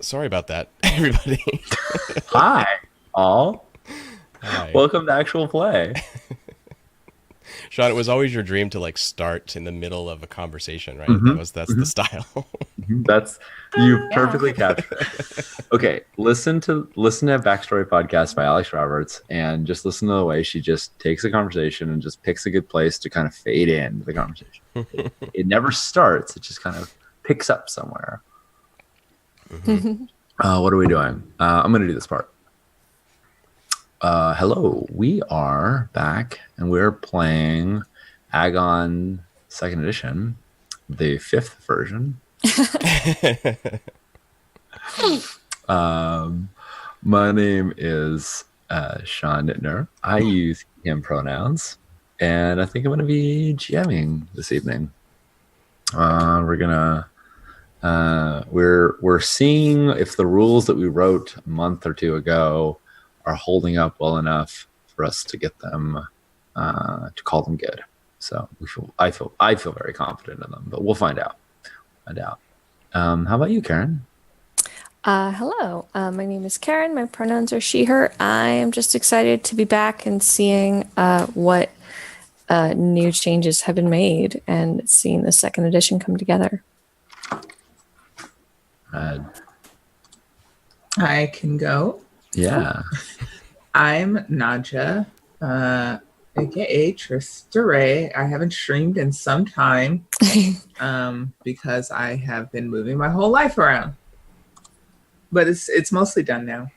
Sorry about that, everybody. Hi, all. Hi, Welcome to actual play. Sean. It was always your dream to like start in the middle of a conversation, right? hmm That's the hmm style. That's you Yeah. perfectly captured it. Okay, listen to Backstory Podcast by Alex Roberts, and just listen to the way she just takes a conversation and just picks a good place to kind of fade into the conversation. It never starts; it just kind of picks up somewhere. Hmm. What are we doing? I'm going to do this part. Hello, we are back, and we're playing Agon Second Edition, the fifth version. Um, my name is Sean Nittner. I use him pronouns, and I think I'm going to be GMing this evening. We're seeing if the rules that we wrote a month or two ago are holding up well enough for us to get them to call them good. So I feel very confident in them, but we'll find out. How about you, Karen? Hello. My name is Karen. My pronouns are she, her. I am just excited to be back and seeing what new changes have been made and seeing the second edition come together. Uh, I can go. yeah. I'm Nadja, aka Trista Ray. I haven't streamed in some time because I have been moving my whole life around. But it's mostly done now.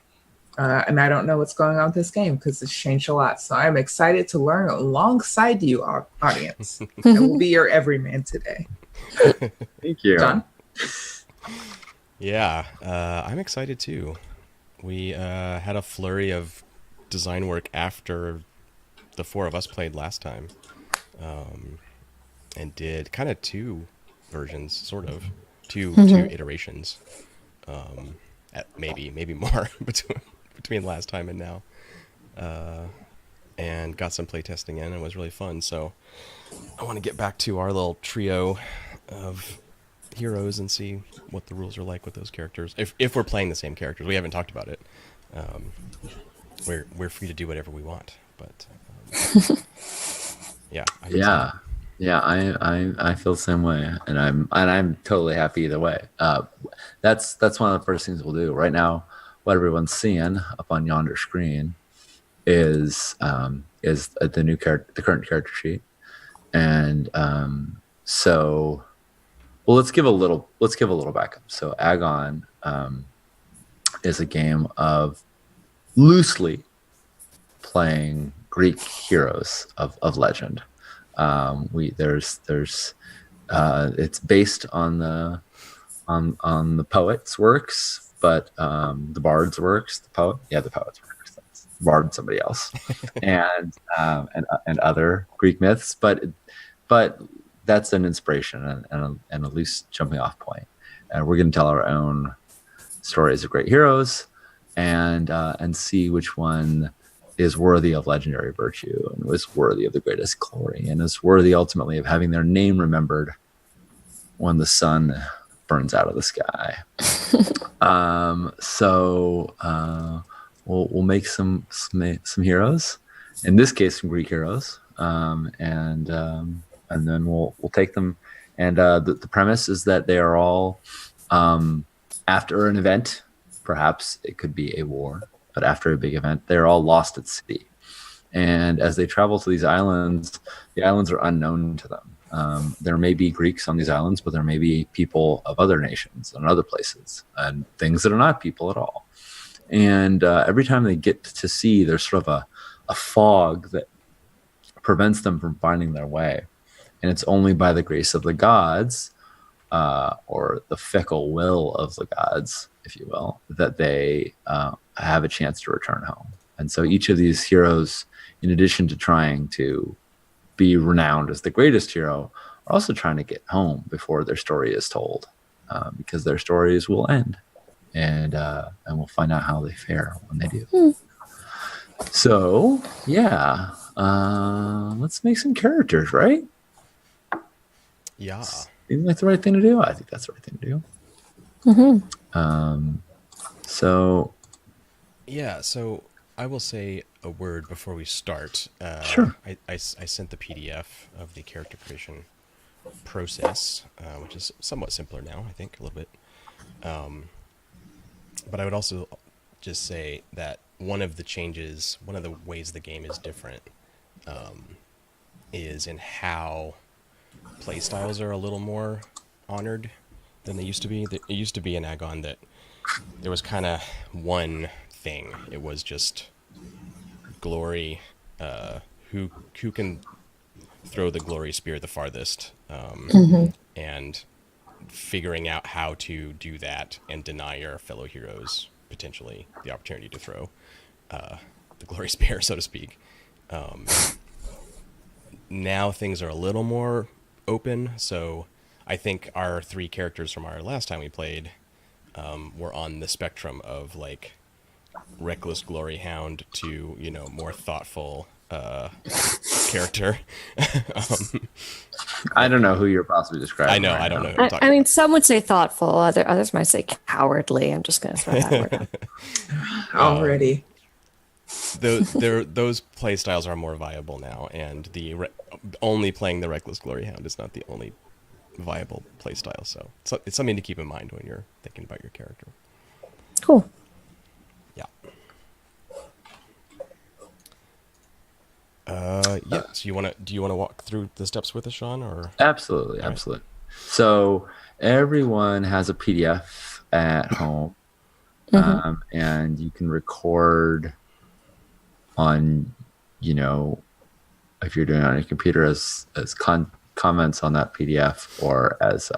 And I don't know what's going on with this game because it's changed a lot. So I'm excited to learn alongside you, audience. I will be your everyman today. Thank you. John? Yeah, I'm excited too. We had a flurry of design work after the four of us played last time, and did kind of two versions, sort of two iterations, maybe more between last time and now, and got some playtesting in, and it was really fun. So I want to get back to our little trio of heroes and see what the rules are like with those characters. If we're playing the same characters, we haven't talked about it. We're free to do whatever we want, but yeah, I'm Yeah. excited. Yeah, I feel the same way, and I'm totally happy either way. That's one of the first things we'll do right now. What everyone's seeing up on yonder screen is the new the current character sheet, and so well, let's give a little backup. So Agon is a game of loosely playing Greek heroes of legend. It's based on the poet's works, but the bard's works, the poet's works. That's bard, somebody else, and other Greek myths, but that's an inspiration and a loose jumping off point. And we're going to tell our own stories of great heroes, and see which one is worthy of legendary virtue and was worthy of the greatest glory and is worthy ultimately of having their name remembered when the sun burns out of the sky. We'll make some heroes, in this case some Greek heroes, and then we'll take them. And the premise is that they are all after an event. Perhaps it could be a war, but after a big event, they're all lost at sea. And as they travel to these islands, the islands are unknown to them. There may be Greeks on these islands, but there may be people of other nations and other places and things that are not people at all. And every time they get to sea, there's sort of a fog that prevents them from finding their way. And it's only by the grace of the gods, or the fickle will of the gods, if you will, that they have a chance to return home. And so each of these heroes, in addition to trying to be renowned as the greatest hero, are also trying to get home before their story is told, because their stories will end, and we'll find out how they fare when they do. So yeah, let's make some characters, right? Yeah. Isn't that the right thing to do? I think that's the right thing to do. So Yeah, so I will say a word before we start. Sure. I sent the PDF of the character creation process, which is somewhat simpler now, I think, a little bit. But I would also just say that one of the changes, one of the ways the game is different, is in how playstyles are a little more honored than they used to be. It used to be in Agon that there was kind of one thing. It was just glory, who can throw the glory spear the farthest, and figuring out how to do that and deny your fellow heroes potentially the opportunity to throw the glory spear, so to speak. Now things are a little more open, so I think our three characters from our last time we played were on the spectrum of like reckless glory hound to, you know, more thoughtful character. I don't know who you're possibly describing. I know, right I don't now. know who I'm talking I mean, about. some would say thoughtful. Others might say cowardly. I'm just going to throw that word out. Already. Those play styles are more viable now, and only playing the reckless glory hound is not the only viable play style. So it's something to keep in mind when you're thinking about your character. Cool. Yeah. Yeah. So do you want to walk through the steps with us, Sean, or? Absolutely, All right. absolutely. So everyone has a PDF at home, and you can record on, you know, if you're doing it on your computer as comments on that PDF or as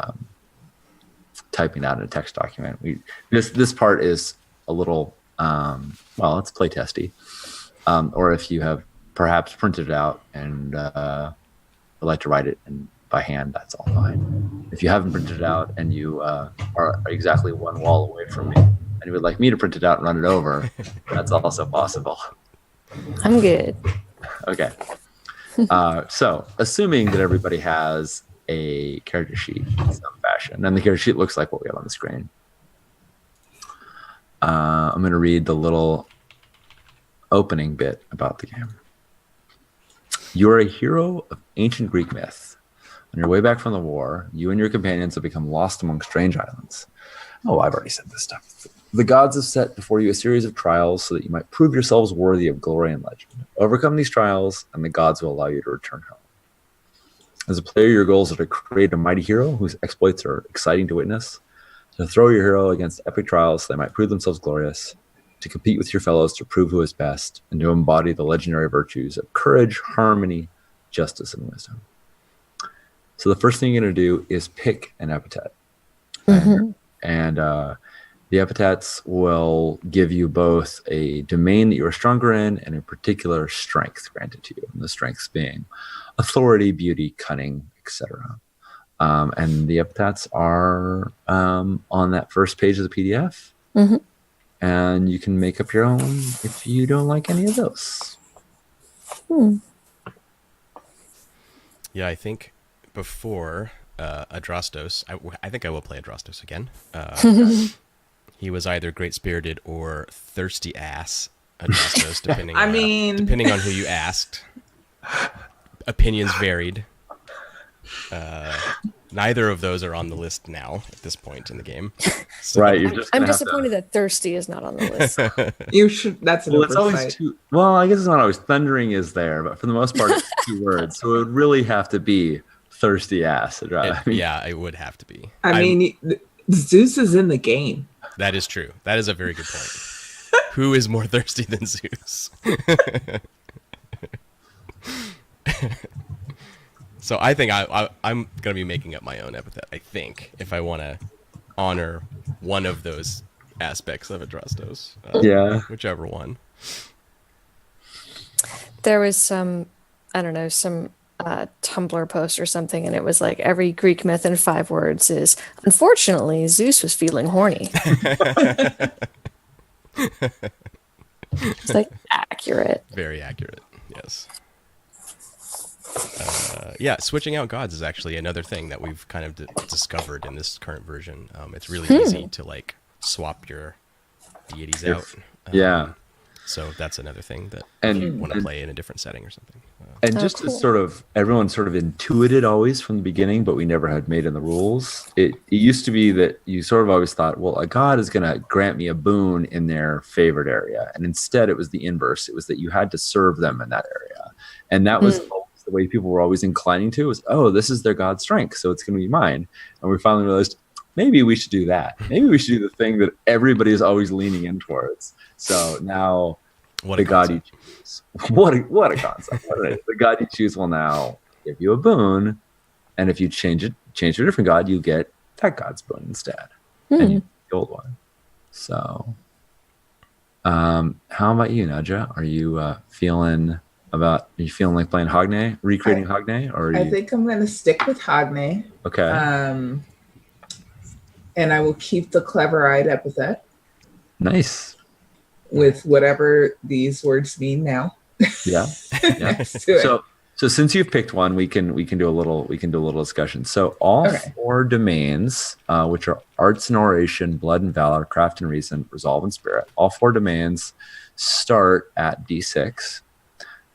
typing out in a text document. This part is a little well, it's play testy, or if you have perhaps printed it out and would like to write it by hand, that's all fine. If you haven't printed it out and you are exactly one wall away from me and you would like me to print it out and run it over, that's also possible. I'm good. Okay. So assuming that everybody has a character sheet in some fashion, and the character sheet looks like what we have on the screen. I'm going to read the little opening bit about the game. You are a hero of ancient Greek myth. On your way back from the war, you and your companions have become lost among strange islands. Oh, I've already said this stuff. The gods have set before you a series of trials so that you might prove yourselves worthy of glory and legend. Overcome these trials, and the gods will allow you to return home. As a player, your goals are to create a mighty hero whose exploits are exciting to witness, to throw your hero against epic trials so they might prove themselves glorious, to compete with your fellows to prove who is best, and to embody the legendary virtues of courage, harmony, justice, and wisdom. So the first thing you're going to do is pick an epithet. And the epithets will give you both a domain that you are stronger in and a particular strength granted to you. And the strengths being authority, beauty, cunning, etc. And the epithets are on that first page of the PDF. And you can make up your own if you don't like any of those. Yeah, I think before Adrastos, I think I will play Adrastos again. He was either great-spirited or thirsty ass Adrastos, depending on who you asked. Opinions varied. Neither of those are on the list now at this point in the game. So, Right, you're just. I'm gonna have disappointed that thirsty is not on the list. You should. That's an Well, it's always oversight. two. Well, I guess it's not always. Thundering is there, but for the most part, it's 2 words. So it would really have to be thirsty ass. Right? yeah, it would have to be. I mean, Zeus is in the game. That is true. That is a very good point. Who is more thirsty than Zeus? So I think I'm going to be making up my own epithet, I think, if I want to honor one of those aspects of Adrastos. Yeah. Whichever one. There was some Tumblr post or something, and it was like every Greek myth in 5 words is, unfortunately, Zeus was feeling horny. It's like accurate. Very accurate, yes. Yeah, switching out gods is actually another thing that we've kind of discovered in this current version. It's really easy to like swap your deities Your- out. yeah. So that's another thing that And- if you want to and- play in a different setting or something. And Oh, just cool. as sort of everyone sort of intuited always from the beginning, but we never had made in the rules. It used to be that you sort of always thought, well, a god is going to grant me a boon in their favorite area, and instead it was the inverse. It was that you had to serve them in that area, and that was always the way people were always inclining to. Was, oh, this is their god's strength, so it's going to be mine. And we finally realized maybe we should do that. Maybe we should do the thing that everybody is always leaning in towards. So now. What a The god you concept. choose. What a concept. The god you choose will now give you a boon, and if you change to a different god, you get that god's boon instead, and you get the old one. So, how about you, Nadja? Are you feeling like playing Hogne, recreating Hogne, or are I you think I'm going to stick with Hogne. okay? And I will keep the clever-eyed epithet Nice. with whatever these words mean now. Yeah. Yeah. Next to it. So since you've picked one, we can do a little discussion. So all Okay. 4 domains, which are arts and oration, blood and valor, craft and reason, resolve and spirit, all 4 domains start at D6,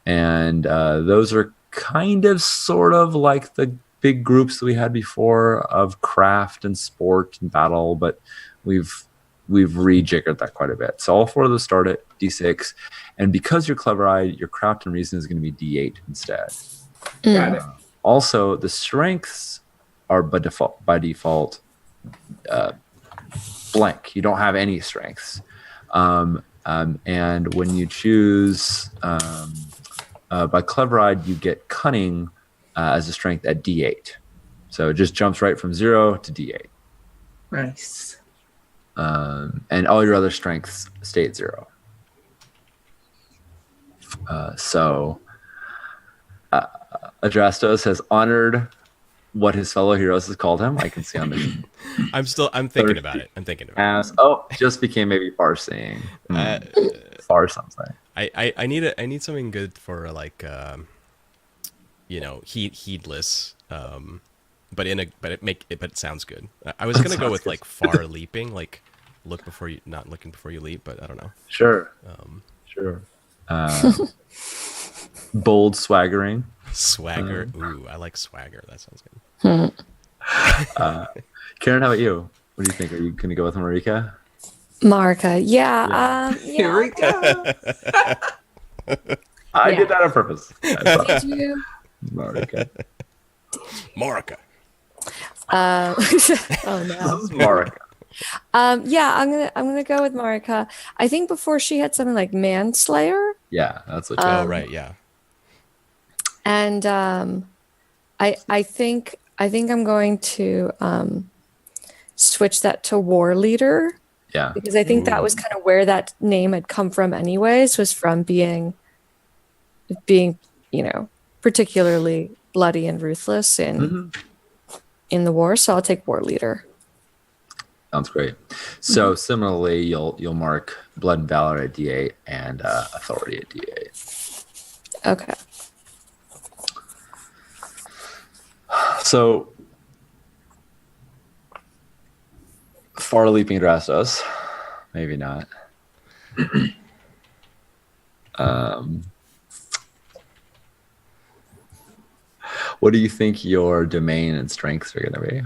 and those are kind of sort of like the big groups that we had before of craft and sport and battle, but we've rejiggered that quite a bit. So all 4 of those start at D6, and because you're clever-eyed, your craft and reason is going to be D8 instead. Got it. Also, the strengths are by default blank. You don't have any strengths, and when you choose by clever-eyed, you get cunning as a strength at D8. So it just jumps right from 0 to D8. Nice. And all your other strengths stay at 0. So Adrastos has honored what his fellow heroes has called him. I can see on the sheet. I'm thinking about it. As just became maybe farseeing. Far something. I need something good for like heedless. But it sounds good. I was gonna go with like far leaping, like not looking before you leap, but I don't know. Sure. Sure. Bold swaggering. Swagger. Ooh, I like swagger. That sounds good. Karen, how about you? What do you think? Are you gonna go with Marika? Marika. Yeah. Here we go. I Yeah. did that on purpose. Did you? Marika. Marika. Oh This no. is Marika. Yeah, I'm gonna go with Marika. I think before she had something like manslayer, Yeah, that's what. Oh right, yeah. and I think I'm going to switch that to war leader yeah. because I think that was kind of where that name had come from, anyways, was from being particularly bloody and ruthless in the war. So I'll take war leader. Sounds great. So similarly, you'll mark blood and valor at D8 and authority at D8. Okay. So far leaping Drastos, maybe not. What do you think your domain and strengths are going to be?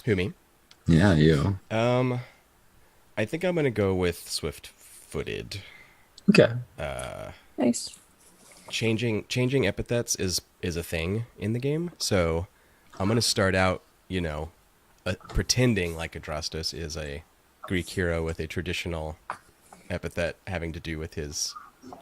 Who, me? Yeah, you. I think I'm gonna go with swift-footed. Okay. Nice. Changing epithets is a thing in the game, so I'm gonna start out, pretending like Adrastos is a Greek hero with a traditional epithet having to do with his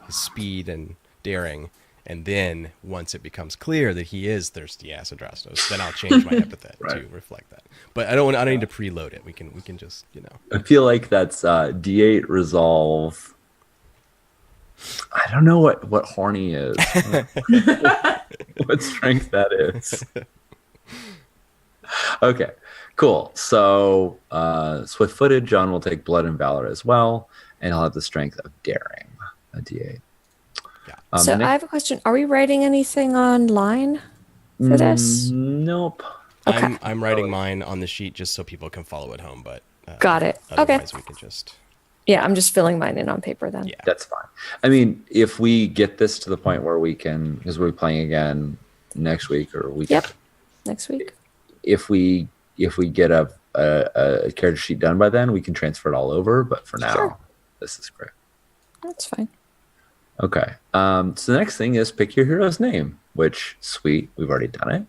speed and daring, and then once it becomes clear that he is thirsty ass Adrastos, then I'll change my epithet to reflect that. But I don't need to preload it. We can just I feel like that's D8 resolve. I don't know what horny is. What strength that is. Okay, cool. So swift-footed, John will take blood and valor as well, and he'll have the strength of daring, a D8. Yeah. So I have a question. Are we writing anything online for this? Nope. Okay. I'm writing mine on the sheet just so people can follow at home, but Got it. Okay. otherwise we can just Yeah, I'm just filling mine in on paper then. yeah. That's fine. I mean, if we get this to the point where we can, because we're playing again next week or week. Yep. Next week. If we get a character sheet done by then, we can transfer it all over. But for now, Sure. this is great. That's fine. Okay. So the next thing is pick your hero's name, which sweet, we've already done it.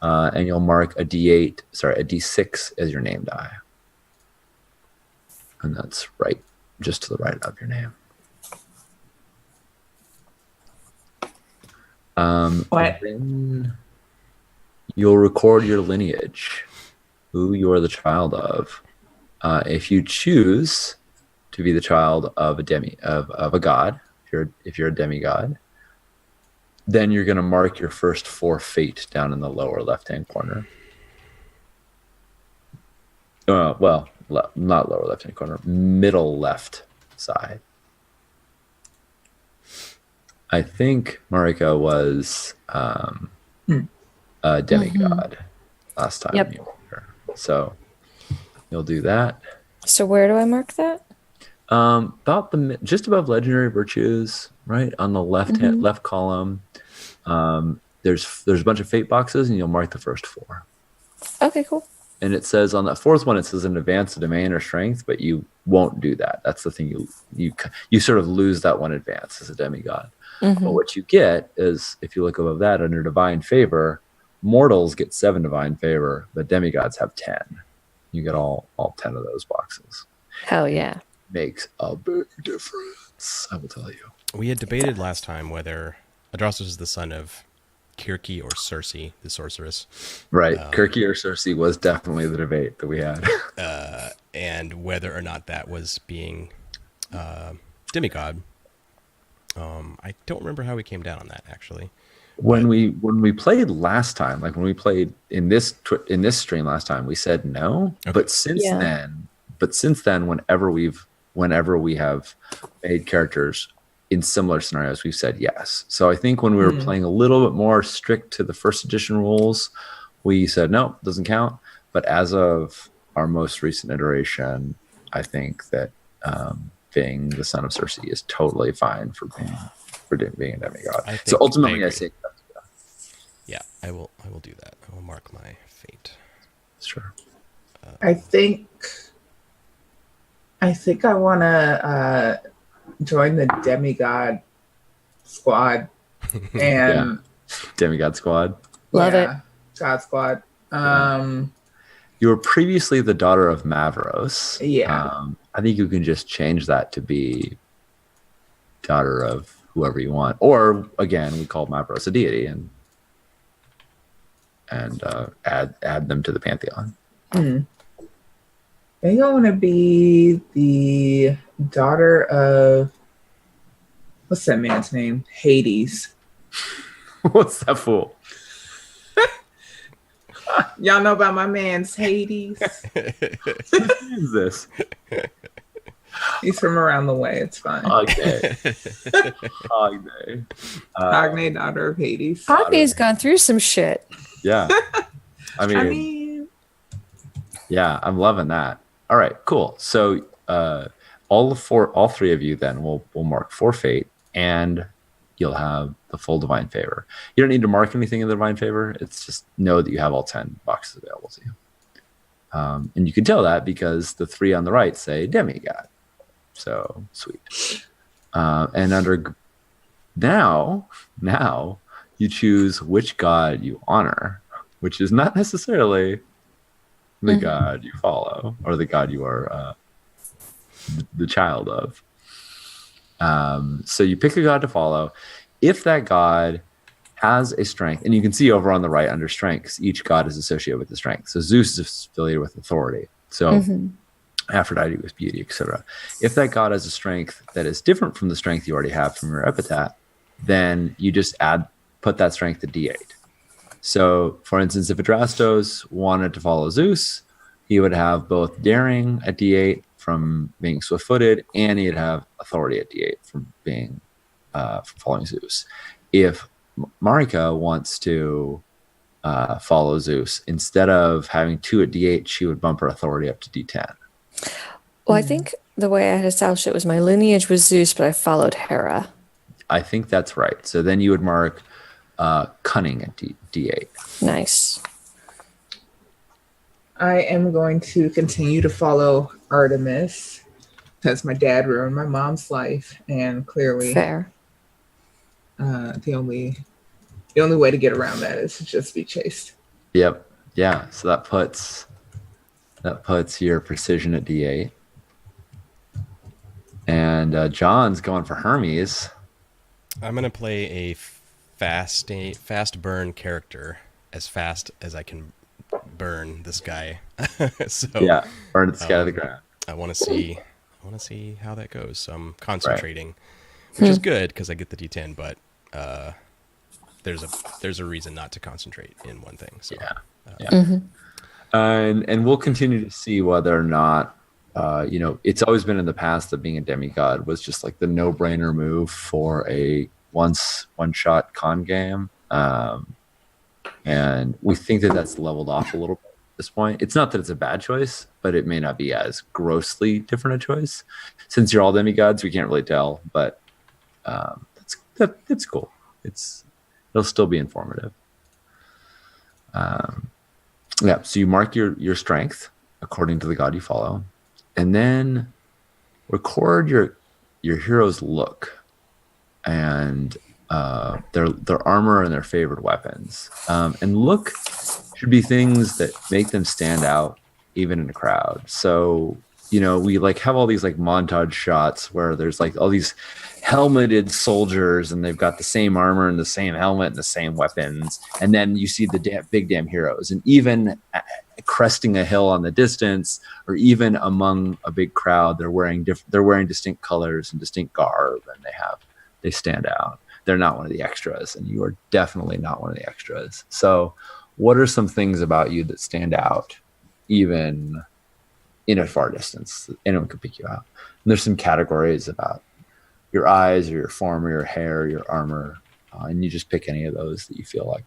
And you'll mark a D6 as your name die. And that's right, just to the right of your name. What? Then you'll record your lineage, who you are the child of. If you choose to be the child of a god, if you're a demigod, then you're going to mark your first 4 fate down in the lower left-hand corner. Not lower left-hand corner, middle left side. I think Marika was a demigod last time. Yep. You were here. So you'll do that. So where do I mark that? About just above legendary virtues, right on the left column. There's a bunch of fate boxes, and you'll mark the first 4. Okay, cool. And it says on that 4th one, it says an advance, a domain, or strength, but you won't do that. That's the thing you sort of lose that one advance as a demigod. But what you get is, if you look above that under divine favor, mortals get 7 divine favor, but demigods have 10. You get all 10 of those boxes. Hell yeah. Makes a big difference, I will tell you. We had debated last time whether Adrastos is the son of Kirke or Circe, the sorceress. Right. Kirke or Circe was definitely the debate that we had. And whether or not that was being demigod. I don't remember how we came down on that, actually. When we played last time, like when we played in this stream last time, we said no. Okay. But since then, whenever we have made characters in similar scenarios, we've said yes. So I think when we were playing a little bit more strict to the first edition rules, we said no, doesn't count. But as of our most recent iteration, I think that being the son of Circe is totally fine for being a demigod. So ultimately, I say yeah, I will do that. I will mark my fate. Sure. I think I want to join the demigod squad and demigod squad. Love it. God squad. You were previously the daughter of Mavros. Yeah. I think you can just change that to be daughter of whoever you want. Or again, we call Mavros a deity and add them to the pantheon. I think I want to be the daughter of, what's that man's name? Hades. What's that fool? Y'all know about my man's Hades? Who is this? He's from around the way. It's fine. Okay. Agon, daughter of Hades. Poppy's gone through some shit. Yeah. I mean, yeah, I'm loving that. All right, cool. So all 3 of you then will mark 4 fate, and you'll have the full divine favor. You don't need to mark anything in the divine favor. It's just know that you have all 10 boxes available to you. And you can tell that because the 3 on the right say demigod. So sweet. And under now you choose which god you honor, which is not necessarily the god you follow or the god you are the child of. So you pick a god to follow. If that god has a strength, and you can see over on the right under strengths, each god is associated with the strength. So Zeus is affiliated with authority. So Aphrodite with beauty, etc. If that god has a strength that is different from the strength you already have from your epithet, then you just put that strength to D8. So, for instance, if Adrastos wanted to follow Zeus, he would have both daring at D8 from being swift-footed, and he'd have authority at D8 from being from following Zeus. If Marika wants to follow Zeus. Instead of having 2 at D8, she would bump her authority up to D10. Well, I think the way I had established it was my lineage was Zeus, but I followed Hera. I think that's right. So then you would mark cunning at D8. Nice. I am going to continue to follow Artemis because my dad ruined my mom's life, and clearly Fair. the only way to get around that is to just be chased. Yep. Yeah. So that puts your precision at D8. And John's going for Hermes. I'm gonna play a fast burn character, as fast as I can burn this guy. So Yeah, burn the sky to the ground. I want to see how that goes. So I'm concentrating, which is good because I get the D10, but there's a reason not to concentrate in one thing. So Yeah. And we'll continue to see whether or not it's always been in the past that being a demigod was just like the no-brainer move for a one-shot con game. And we think that that's leveled off a little bit at this point. It's not that it's a bad choice, but it may not be as grossly different a choice. Since you're all demigods, we can't really tell, but it's cool. It'll still be informative. So you mark your strength according to the god you follow, and then record your hero's look and their armor and their favorite weapons. And look should be things that make them stand out even in a crowd. So we like have all these like montage shots where there's like all these helmeted soldiers and they've got the same armor and the same helmet and the same weapons, and then you see the big damn heroes, and even cresting a hill on the distance or even among a big crowd, they're wearing distinct colors and distinct garb, and they stand out. They're not one of the extras, and you are definitely not one of the extras. So what are some things about you that stand out even in a far distance? Anyone could pick you out. And there's some categories about your eyes or your form or your hair, or your armor, and you just pick any of those that you feel like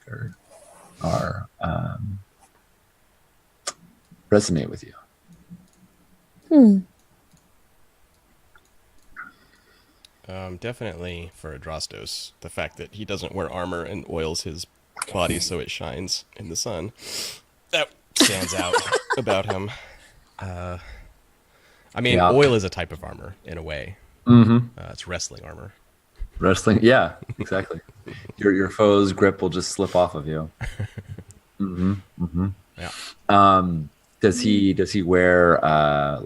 are resonate with you. Definitely for Adrastos, the fact that he doesn't wear armor and oils his body so it shines in the sun, that stands out about him. Oil is a type of armor in a way. It's wrestling armor. Wrestling, yeah, exactly. Your foe's grip will just slip off of you. Yeah. Does he wear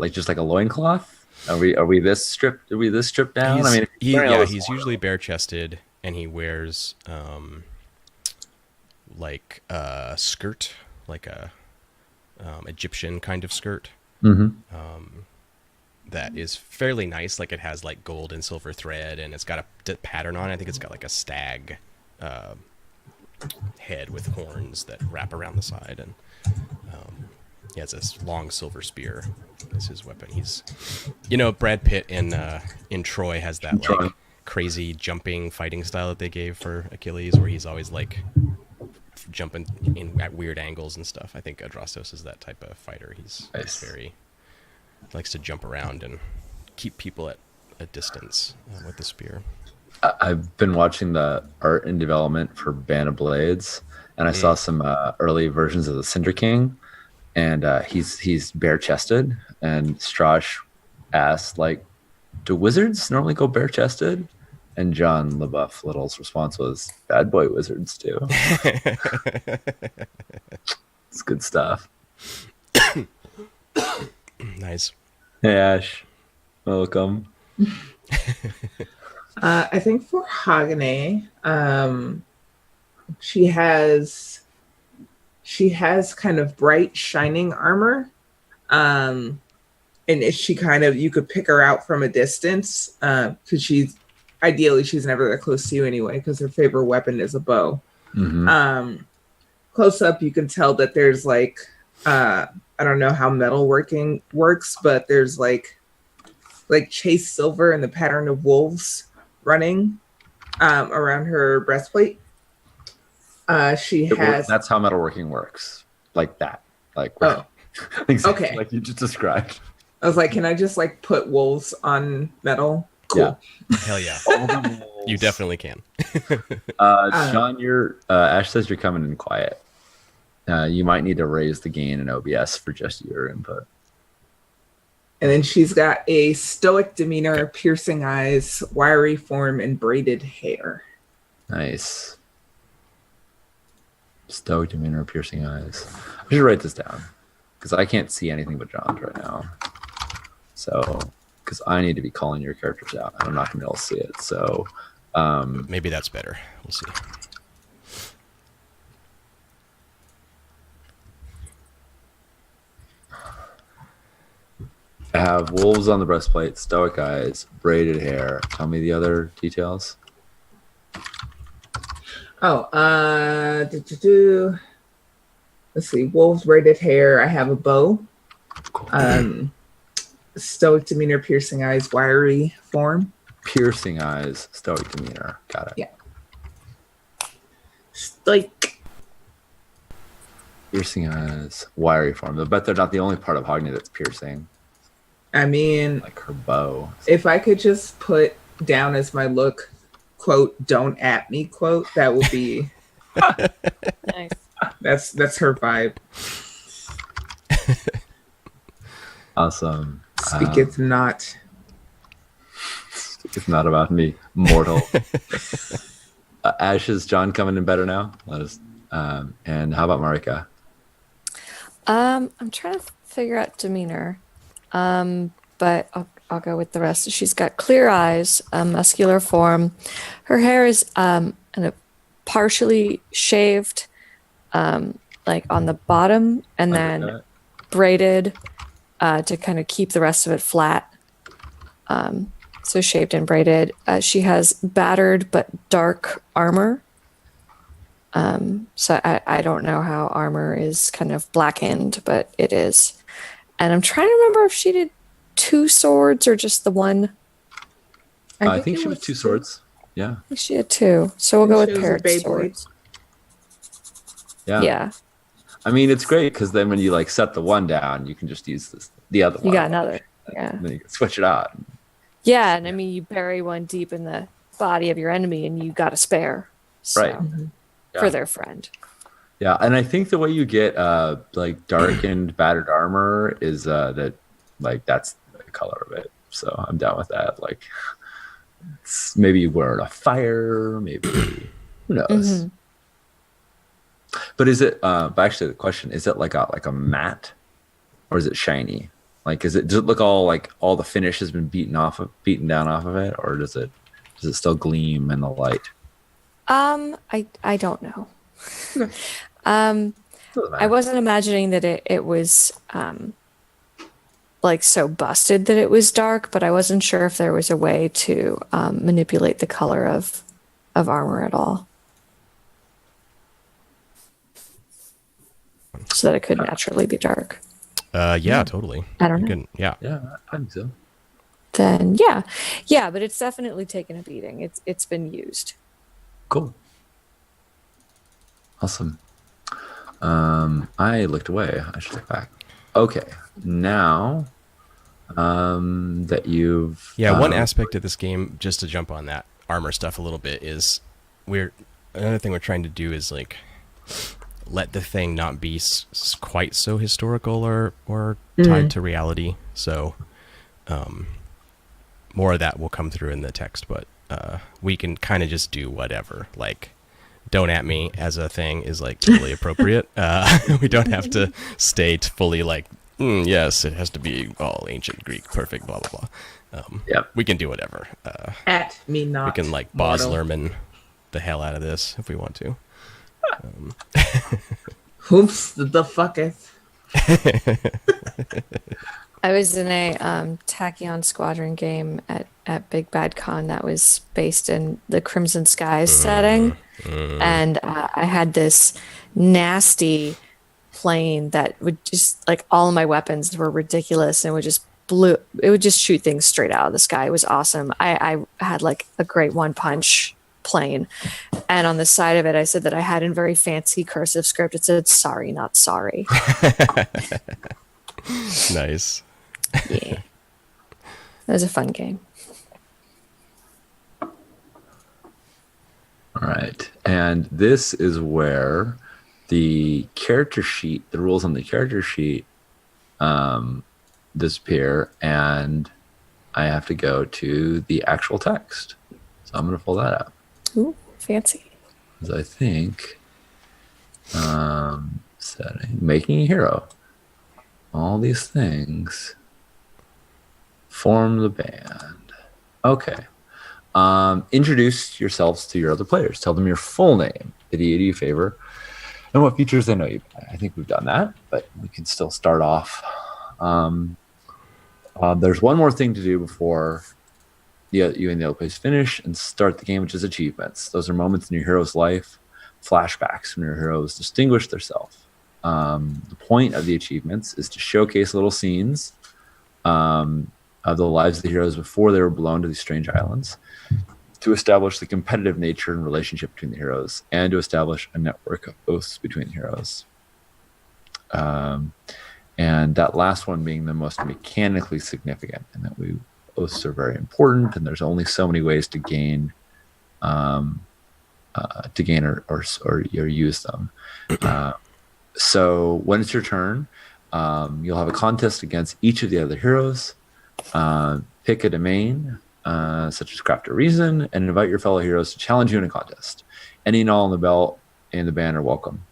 just like a loincloth? Are we this stripped? Are we this stripped down? He's usually bare chested, and he wears like a skirt, like a Egyptian kind of skirt. That is fairly nice. Like it has like gold and silver thread, and it's got a pattern on it. I think it's got like a stag head with horns that wrap around the side, and he has this long silver spear as his weapon. He's, Brad Pitt in Troy has that like crazy jumping fighting style that they gave for Achilles, where he's always like jumping at weird angles and stuff. I think Adrastos is that type of fighter. He's very likes to jump around and keep people at a distance with the spear. I've been watching the art and development for Band of Blades, and I saw some early versions of the Cinder King, and he's bare chested. And Strash asked, like, do wizards normally go bare chested? And John LaBeouf Little's response was, bad boy wizards do. It's good stuff. Nice. Hey, Ash. Welcome. I think for Hagane, she has kind of bright, shining armor. And she you could pick her out from a distance, because she's never that close to you anyway, because her favorite weapon is a bow. Close up, you can tell that there's like, I don't know how metalworking works, but there's like chased silver and the pattern of wolves running around her breastplate. She has. That's how metalworking works. Like that. Like Oh, exactly okay. like you just described. I was like, can I just like put wolves on metal? Cool. Hell yeah. All the wolves. You definitely can. John, Ash says you're coming in quiet. You might need to raise the gain in OBS for just your input. And then she's got a stoic demeanor, piercing eyes, wiry form, and braided hair. Nice. Stoic demeanor, piercing eyes. I should write this down because I can't see anything but John's right now. So, because I need to be calling your characters out, and I'm not going to be able to see it. So, Maybe that's better. We'll see. I have wolves on the breastplate, stoic eyes, braided hair. Tell me the other details. Oh, let's see. Wolves, braided hair. I have a bow. Cool. Stoic demeanor, piercing eyes, wiry form. Piercing eyes, stoic demeanor. Got it. Yeah. Stoic. Piercing eyes, wiry form. I bet they're not the only part of Hogni that's piercing. I mean, Like her bow. if I could just put down as my look, quote, "Don't at me," quote, that would be. Nice. That's her vibe. Awesome. Speaketh not. It's not about me, mortal. Ash, is John coming in better now? Let us. And how about Marika? I'm trying to figure out demeanor, but I'll go with the rest. She's got clear eyes, a muscular form. Her hair is kind of partially shaved, like on the bottom, and then Undercut? braided to kind of keep the rest of it flat. So shaved and braided. She has battered but dark armor. So I don't know how armor is kind of blackened, but it is. And I'm trying to remember if she did 2 swords or just the one. I think it she was 2 swords. Yeah. I think she had 2. So we'll go She with was a paired Beyblade. swords. Yeah. Yeah. I mean, it's great because then when you like set the one down, you can just use the other one. You got another. Yeah. And then you can switch it out. Yeah. And I mean, you bury one deep in the body of your enemy and you got a spare. So, Right. Yeah. For their friend. Yeah, and I think the way you get like darkened, battered armor is that like that's the color of it. So I'm down with that. Like maybe you wear it a fire, maybe who knows. Mm-hmm. But is it? But actually, the question is: it like a matte, or is it shiny? Like, does it look all the finish has been beaten down off of it, or does it still gleam in the light? I don't know. Doesn't I matter. wasn't imagining that it was like so busted that it was dark, but I wasn't sure if there was a way to manipulate the color of armor at all, so that it could naturally be dark. Yeah, totally. I don't know. Good. Yeah. Yeah, I think so. Then yeah, but it's definitely taken a beating. It's been used. Cool. Awesome. I looked away. I should look back. Okay. Now that you've One aspect of this game, just to jump on that armor stuff a little bit, is another thing we're trying to do is like let the thing not be quite so historical or tied to reality. So more of that will come through in the text, but we can kind of just do whatever. Like, don't at me as a thing is like totally appropriate. We don't have to state fully like, yes, it has to be all ancient Greek, perfect, blah blah blah. Yep. We can do whatever. At me not. We can like Boz mortal. Lerman the hell out of this if we want to. Whoops, the fucketh. I was in a Tachyon Squadron game at Big Bad Con that was based in the Crimson Skies setting. And I had this nasty plane that would just, like, all of my weapons were ridiculous and it would just shoot things straight out of the sky. It was awesome. I had like a great one punch plain. And on the side of it, I said that I had in very fancy cursive script, it said, "Sorry, not sorry." Nice. Yeah. It was a fun game. All right. And this is where the character sheet, the rules on the character sheet disappear, and I have to go to the actual text. So I'm going to pull that up. Ooh, fancy. Because I think setting, making a hero, all these things form the band. Okay. Introduce yourselves to your other players. Tell them your full name, the deity you favor, and what features they know you by. I think we've done that, but we can still start off. There's one more thing to do before you and the other players finish and start the game, which is achievements. Those are moments in your hero's life, flashbacks when your heroes distinguish themselves. The point of the achievements is to showcase little scenes of the lives of the heroes before they were blown to these strange islands, to establish the competitive nature and relationship between the heroes, and to establish a network of oaths between the heroes. And that last one being the most mechanically significant, and that oaths are very important, and there's only so many ways to gain or use them. So when it's your turn, you'll have a contest against each of the other heroes. Pick a domain, such as Craft or Reason, and invite your fellow heroes to challenge you in a contest. Any and all in the belt and the band are welcome.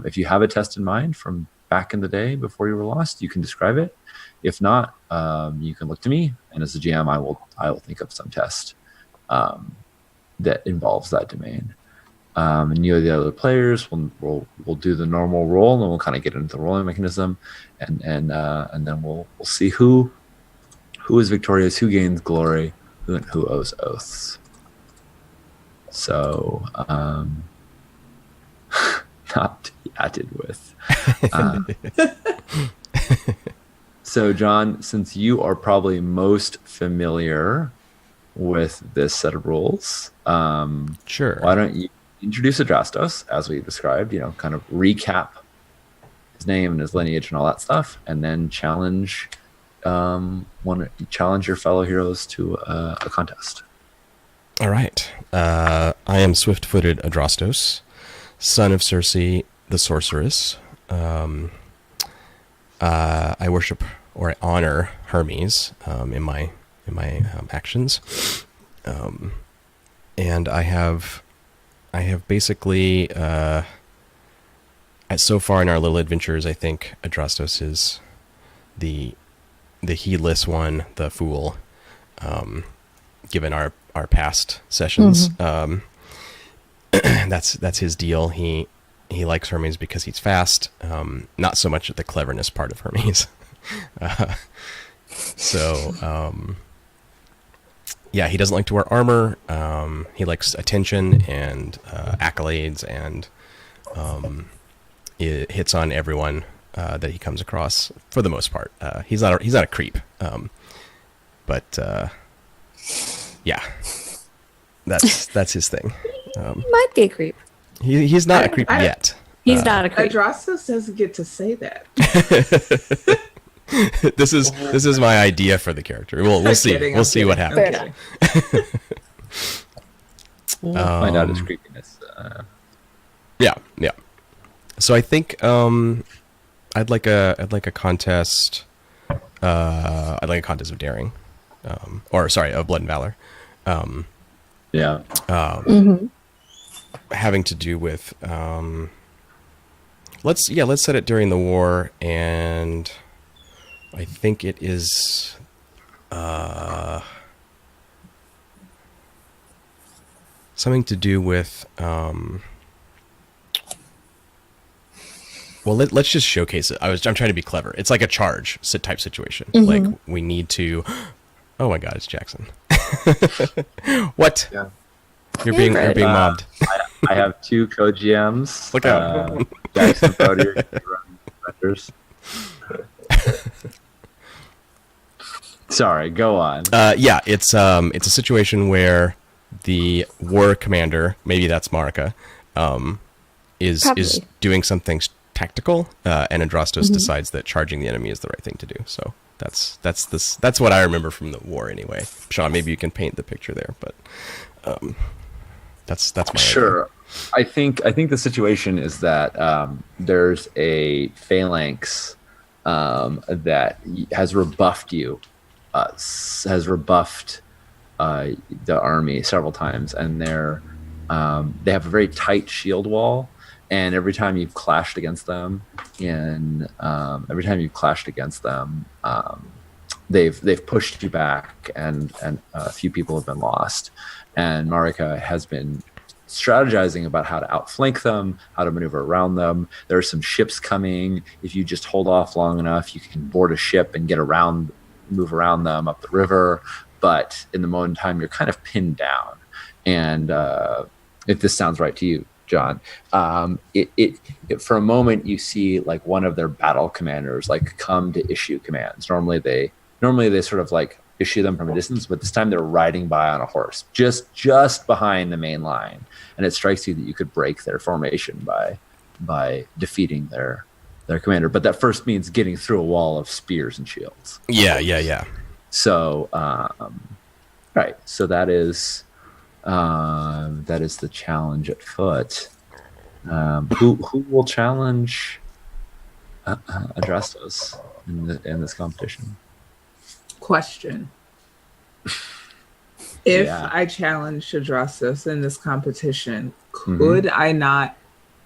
If you have a test in mind from back in the day before you were lost, you can describe it. If not, you can look to me, and as a GM, I will think of some test that involves that domain. And you, the other players, will do the normal roll, and we'll kind of get into the rolling mechanism, and then we'll see who is victorious, who gains glory, who owes oaths. So, not to be added with. So, John, since you are probably most familiar with this set of rules, Sure. why don't you introduce Adrastos, as we described, kind of recap his name and his lineage and all that stuff, and then challenge your fellow heroes to a contest. All right. I am swift-footed Adrastos, son of Circe, the sorceress. I worship or I honor Hermes in my actions, and I have basically so far in our little adventures, I think Adrastos is the heedless one, the fool, given our past sessions. That's his deal. He likes Hermes because he's fast, not so much the cleverness part of Hermes. Yeah, he doesn't like to wear armor. He likes attention and accolades, and it hits on everyone that he comes across for the most part. He's not a creep, but yeah, that's his thing. He might be a creep. He's not a creep yet. He's not a creep. Adrastos doesn't get to say that. This is my idea for the character. We'll see. We'll see what happens. We'll find out his creepiness. Yeah. So I think I'd like a contest. I'd like a contest of daring, of blood and valor. Having to do with let's set it during the war, and I think it is something to do with well, let's just showcase it. I'm trying to be clever. It's like a charge type situation. Like we need to. Oh my God, it's Jackson. What? Yeah. You're being mobbed. I have two co-GMs. Look out. Jackson and Cody are running adventures. Sorry, go on. Yeah, it's a situation where the war commander, maybe that's Marika, is Probably. doing something tactical, and Andrastos decides that charging the enemy is the right thing to do. So that's what I remember from the war anyway. Sean, maybe you can paint the picture there, but that's my idea. Sure. I think the situation is that there's a phalanx that has rebuffed you, the army several times, and they have a very tight shield wall. And every time you've clashed against them, they've pushed you back, and a few people have been lost. And Marika has been strategizing about how to outflank them, how to maneuver around them. There are some ships coming. If you just hold off long enough, you can board a ship and move around them up the river. But in the moment in time, you're kind of pinned down. And if this sounds right to you, John, it for a moment you see like one of their battle commanders like come to issue commands. Normally they sort of like issue them from a distance, but this time they're riding by on a horse, just behind the main line, and it strikes you that you could break their formation by defeating their commander. But that first means getting through a wall of spears and shields. Yeah. So, right. So that is the challenge at foot. Who will challenge Adrastos in this competition? Question. If Yeah. I challenge Adrastos in this competition, could I not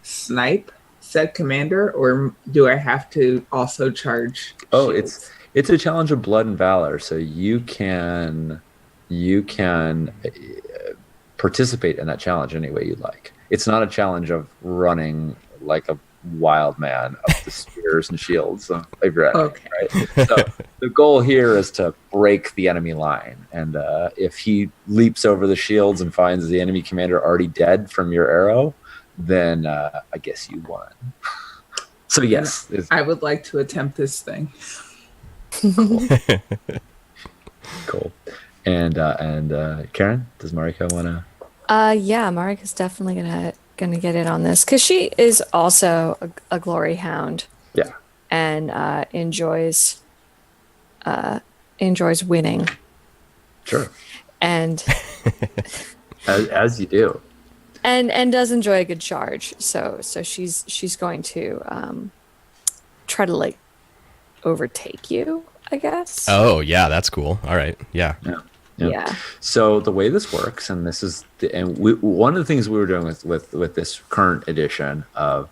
snipe said commander, or do I have to also charge Oh, shields? it's a challenge of blood and valor, so you can participate in that challenge any way you'd like. It's not a challenge of running like a wild man up the spears and shields of your enemy, Okay. right? So the goal here is to break the enemy line, and if he leaps over the shields and finds the enemy commander already dead from your arrow, then I guess you won. So yes, I would like to attempt this thing. cool. And Karen, does Marika want to? Yeah, Marika's definitely gonna get in on this because she is also a glory hound Yeah. and enjoys winning, Sure. and As you do. and does enjoy a good charge. So she's going to try to like overtake you, I guess. Oh yeah, that's cool. All right, yeah. Yeah. So the way this works, and this is, one of the things we were doing with this current edition of,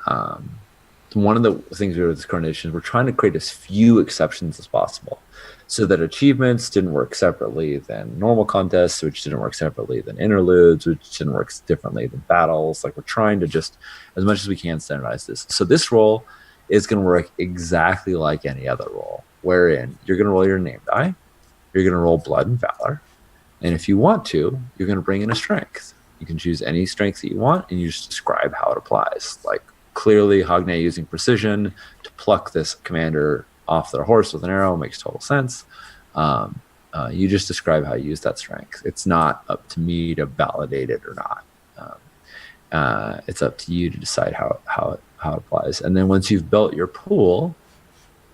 one of the things we were with this current edition, we're trying to create as few exceptions as possible, so that achievements didn't work separately than normal contests, which didn't work separately than interludes, which didn't work differently than battles. Like, we're trying to just, as much as we can, standardize this. So this role is going to work exactly like any other role, wherein you're going to roll your name die. You're going to roll blood and valor. And if you want to, you're going to bring in a strength. You can choose any strength that you want, and you just describe how it applies. Like, clearly, Hogne using precision to pluck this commander off their horse with an arrow makes total sense. You just describe how you use that strength. It's not up to me to validate it or not. It's up to you to decide how it applies. And then once you've built your pool,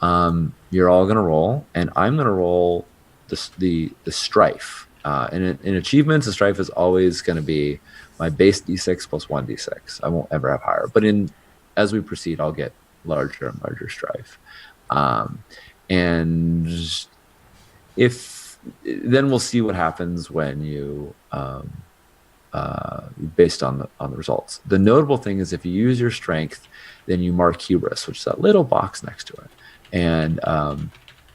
you're all going to roll, and I'm going to roll the strife. In achievements, the strife is always going to be my base d6 plus 1d6. I won't ever have higher, but as we proceed, I'll get larger and larger strife. And if then we'll see what happens when you based on the results. The notable thing is, if you use your strength, then you mark hubris, which is that little box next to it. And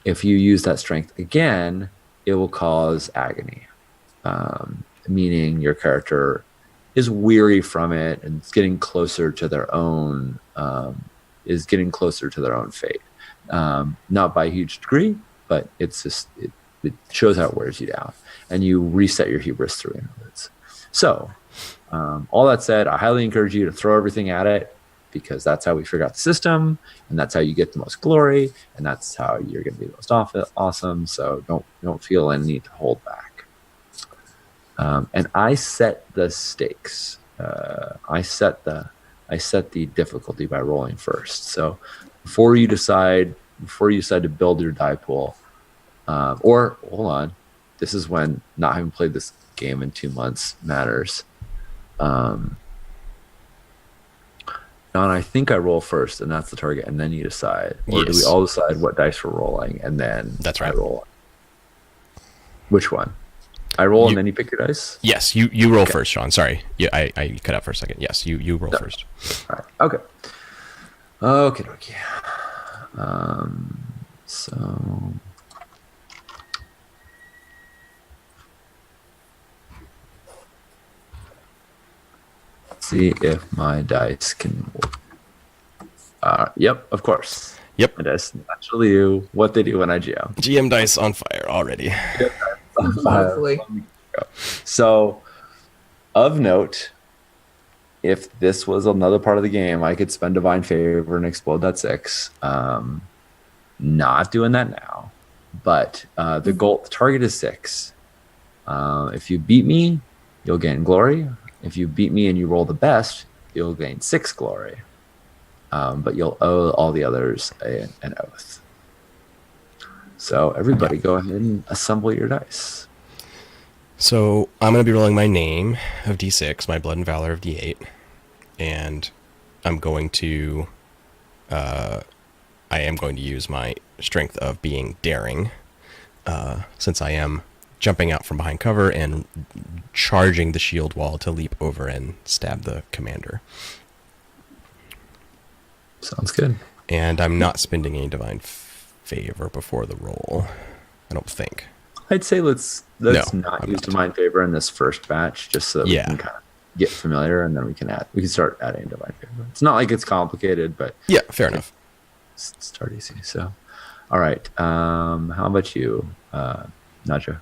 if you use that strength again, it will cause agony, meaning your character is weary from it and is getting closer to their own fate. Not by a huge degree, but it's just it shows how it wears you down, and you reset your hubris through interludes. So, all that said, I highly encourage you to throw everything at it, because that's how we figure out the system, and that's how you get the most glory, and that's how you're going to be the most awesome. So don't feel any need to hold back. And I set the stakes. I set the difficulty by rolling first. So before you decide to build your die pool, or hold on, this is when not having played this game in 2 months matters. John, I think I roll first, and that's the target, and then you decide. Or do we Yes. all decide what dice we're rolling, and then That's right. I roll? Which one? I roll, You- and then you pick your dice? Yes, you roll first, Sean. Sorry. I cut out for a second. Yes, you roll first. All right. Okay. Okay. So... see if my dice can work. Yep, of course. Yep. My dice naturally do what they do when I GM. GM dice on fire already. Lovely. So, of note, if this was another part of the game, I could spend Divine Favor and explode that 6. Not doing that now, but the target is 6. If you beat me, you'll gain glory. If you beat me and you roll the best, you'll gain 6 glory. But you'll owe all the others an oath. So everybody go ahead and assemble your dice. So I'm going to be rolling my name of D6, my blood and valor of D8, and I'm going to, I am going to use my strength of being daring, since I am jumping out from behind cover and charging the shield wall to leap over and stab the commander. Sounds good. And I'm not spending any divine favor before the roll. I don't think. I'd say let's No, not I'm use not. Divine Favor in this first batch, just so that Yeah. we can kind of get familiar, and then we can start adding Divine Favor. It's not like it's complicated, but Yeah, fair enough. start easy. So, all right. How about you, Naja?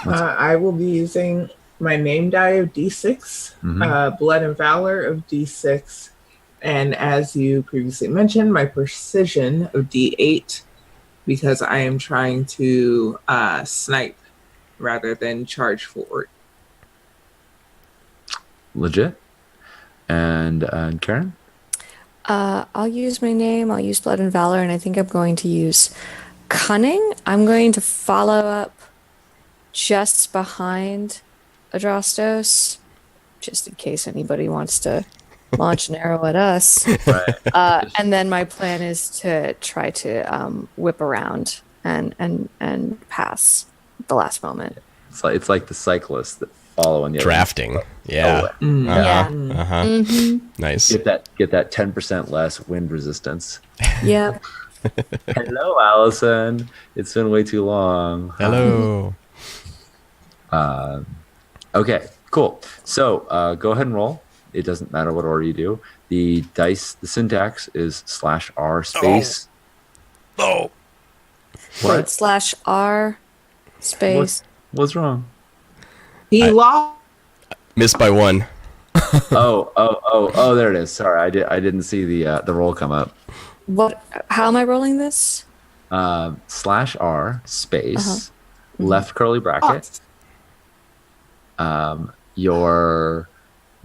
I will be using my name die of D6, Mhm. blood and valor of D6, and as you previously mentioned, my precision of D8, because I am trying to snipe rather than charge forward. Legit. And Karen? I'll use my name, I'll use Blood and Valor, and I think I'm going to use Cunning. I'm going to follow up just behind Adrastos, just in case anybody wants to launch an arrow at us. Right. And then my plan is to try to whip around and pass at the last moment. It's like the cyclists that follow in the other. Drafting. Yeah. Mm. Uh-huh. Uh-huh. Mm-hmm. Nice. Get that 10% less wind resistance. Yep. Hello, Allison. It's been way too long. Hello. Okay, cool. So go ahead and roll. It doesn't matter what order you do. The syntax is /R space. Oh. What? Wait, /R space. What's wrong? He lost. Missed by 1. Oh, there it is. Sorry, I didn't see the roll come up. What? How am I rolling this? /R space left curly bracket. Your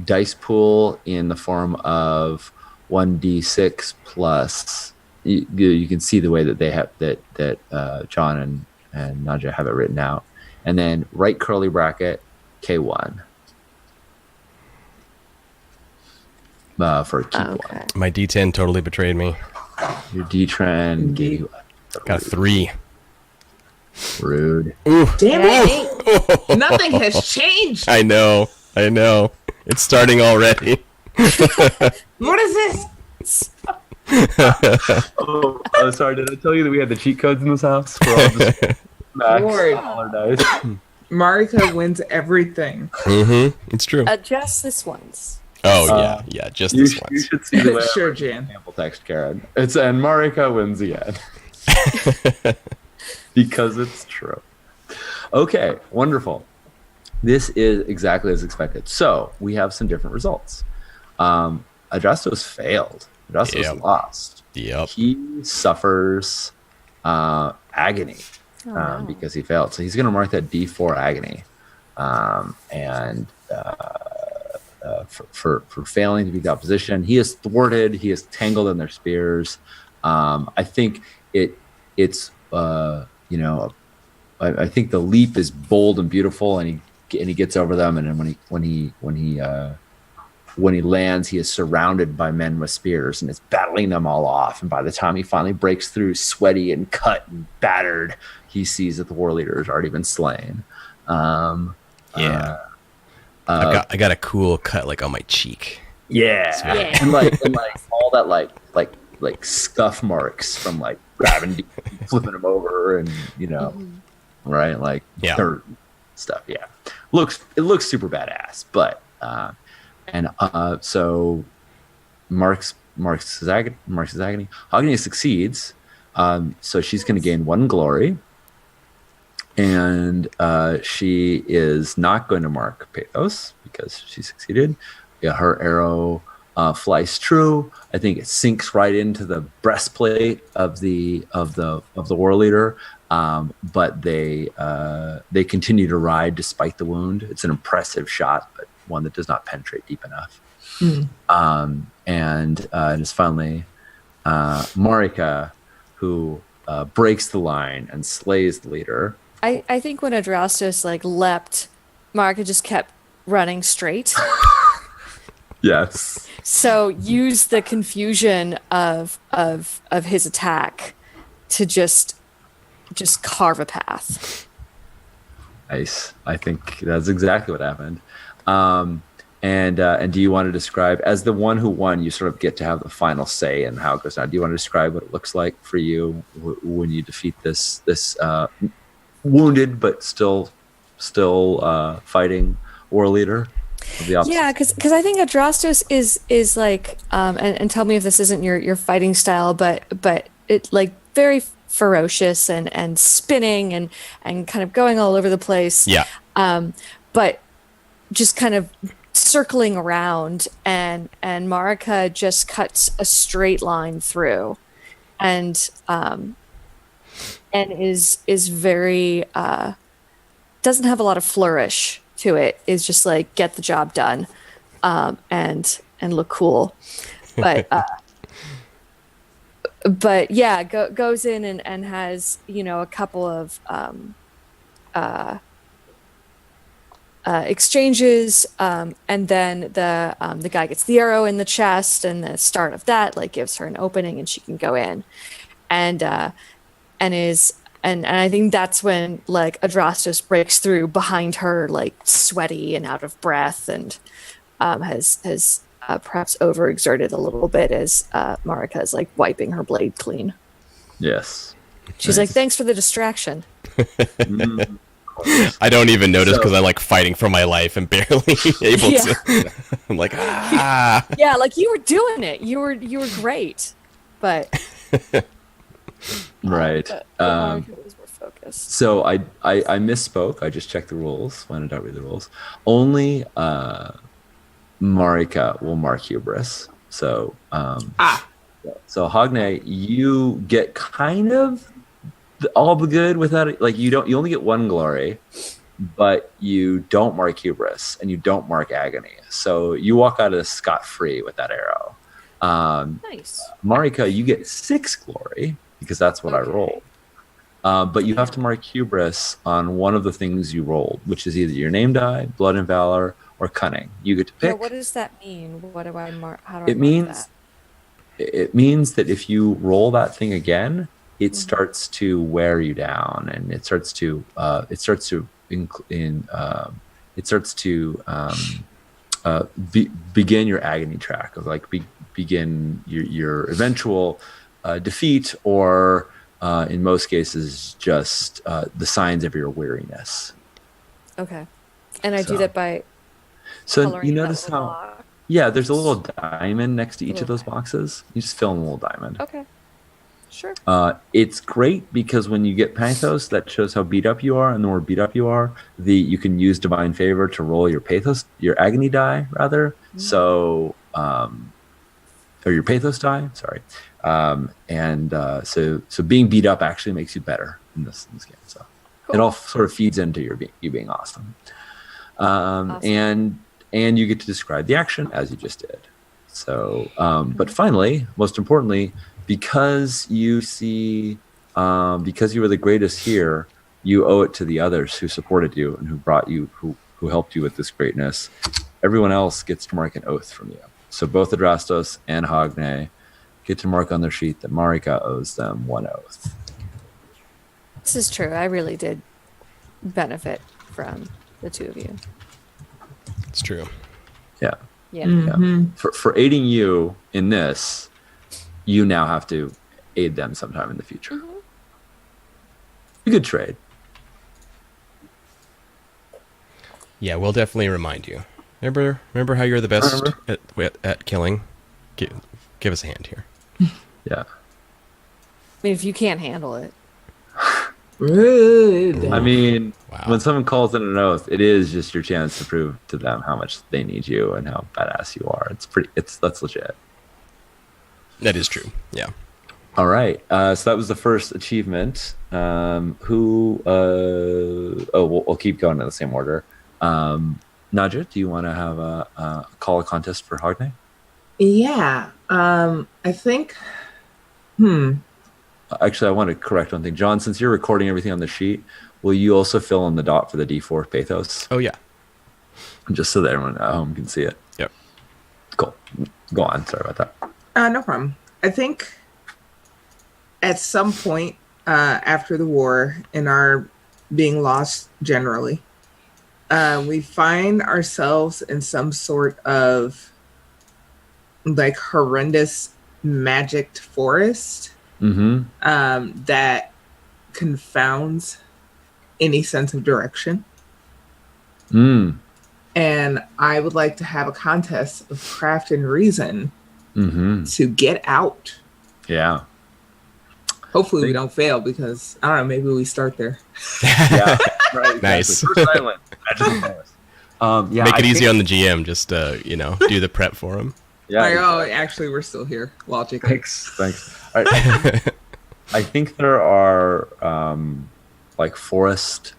dice pool in the form of 1d6 plus. You can see the way that they have that John and Naja have it written out, and then right curly bracket K1 for keep Okay. one. My D10 totally betrayed me. Your D-Tren gave you Got a 3. rude. Ooh. Damn it! Nothing has changed. I know. It's starting already. What is this? Oh, sorry. Did I tell you that we had the cheat codes in this house? For all just max Lord. all our dice. Marika wins everything. Mm-hmm. It's true. Just this once. Oh, yeah. Just You, this you once. should see the way Sure, I Jan. sample text Karen. And Marika wins again. Because it's true. Okay, wonderful. This is exactly as expected. So we have some different results. Adrastos failed. Adrastos Yep. lost. Yep. He suffers agony Oh, no. because he failed. So he's going to mark that D4 agony. and for failing to beat the opposition. He is thwarted. He is tangled in their spears. I think it's I think the leap is bold and beautiful, and he gets over them. And then when he lands, he is surrounded by men with spears and is battling them all off. And by the time he finally breaks through, sweaty and cut and battered, he sees that the war leader has already been slain. I got a cool cut like on my cheek. Yeah. And like all that like scuff marks from like grabbing, flipping him over, and right, like dirt stuff. Yeah, it looks super badass. But so Mark's agony. Agony succeeds. So she's going to gain 1 glory. And she is not going to mark Pathos because she succeeded. Yeah, her arrow flies true. I think it sinks right into the breastplate of the war leader. But they continue to ride despite the wound. It's an impressive shot, but one that does not penetrate deep enough. And it's finally Marika who breaks the line and slays the leader. I think when Adrastos leapt, Marika just kept running straight. Yes. So use the confusion of his attack to just carve a path. Nice. I think that's exactly what happened. And do you want to describe, as the one who won, you sort of get to have the final say in how it goes down. Do you want to describe what it looks like for you when you defeat this wounded but still fighting war leader of the opposite? Yeah, because I think Adrastos is like, and tell me if this isn't your fighting style, but it like very ferocious and spinning and kind of going all over the place. Yeah. But just kind of circling around, and Marika just cuts a straight line through, and is very doesn't have a lot of flourish to it. Is just like get the job done, and look cool, but yeah, goes in and has a couple of exchanges, and then the guy gets the arrow in the chest, and the start of that gives her an opening, and she can go in, and I think that's when Adrastos breaks through behind her, sweaty and out of breath, and has perhaps overexerted a little bit as Marika is wiping her blade clean. Yes. She's nice. like, thanks for the distraction. I don't even notice because I'm fighting for my life and barely able to. I'm like, ah. Yeah, you were doing it. You were great, but right. Marika was more focused. So I misspoke. I just checked the rules. Why did I read the rules? Only Marika will mark hubris. So so Hogne, you get kind of all the good without it. You only get 1 glory, but you don't mark hubris and you don't mark agony. So you walk out of this scot-free with that arrow. Nice. Marika, you get 6 glory because that's what I rolled. But you have to mark hubris on one of the things you rolled, which is either your name die, blood and valor, or cunning. You get to pick. Yeah, what does that mean? What do I mark? How do I It mark means that? It means that if you roll that thing again, it starts to wear you down, and it starts to begin your agony track of begin your eventual defeat, or in most cases just the signs of your weariness. Okay, and I do that by. So you notice how block. there's a little diamond next to each of those boxes. You just fill in a little diamond. Okay. Sure. It's great because when you get Pathos, that shows how beat up you are, and the more beat up you are, you can use Divine Favor to roll your Pathos, your Agony die, rather. Mm-hmm. So, or your Pathos die, sorry. So being beat up actually makes you better in this game. So it all sort of feeds into you being awesome. Awesome. and you get to describe the action as you just did. So, but finally, most importantly, because you were the greatest here, you owe it to the others who supported you and who brought you, who helped you with this greatness. Everyone else gets to mark an oath from you. So both Adrastos and Hogne get to mark on their sheet that Marika owes them one oath. This is true. I really did benefit from the two of you. It's true. Yeah. Yeah. Yeah. For aiding you in this, you now have to aid them sometime in the future. A good trade. Yeah, we'll definitely remind you. Remember how you're the best at killing? Give us a hand here. Yeah. I mean, if you can't handle it. Rude. I mean, Wow. when someone calls in an oath, it is just your chance to prove to them how much they need you and how badass you are. That's legit. That is true. Yeah. All right. So that was the first achievement. We'll keep going in the same order. Nadja, do you want to have a call a contest for Hogne? Yeah. I think. Actually, I want to correct one thing. John, since you're recording everything on the sheet, will you also fill in the dot for the D4 pathos? Oh, yeah. Just so that everyone at home can see it. Yep. Cool. Go on. Sorry about that. No problem. I think at some point after the war, in our being lost generally, we find ourselves in some sort of like horrendous magicked forest that confounds any sense of direction. And I would like to have a contest of craft and reason to get out. Yeah. Hopefully we don't fail because, I don't know, maybe we start there. Yeah. Right. Nice. Exactly. First island. Magical forest. Yeah, Make it easy on the GM. Just do the prep for him. Yeah. Like, oh, actually, we're still here. Logic. Thanks. All right. I think there are like forest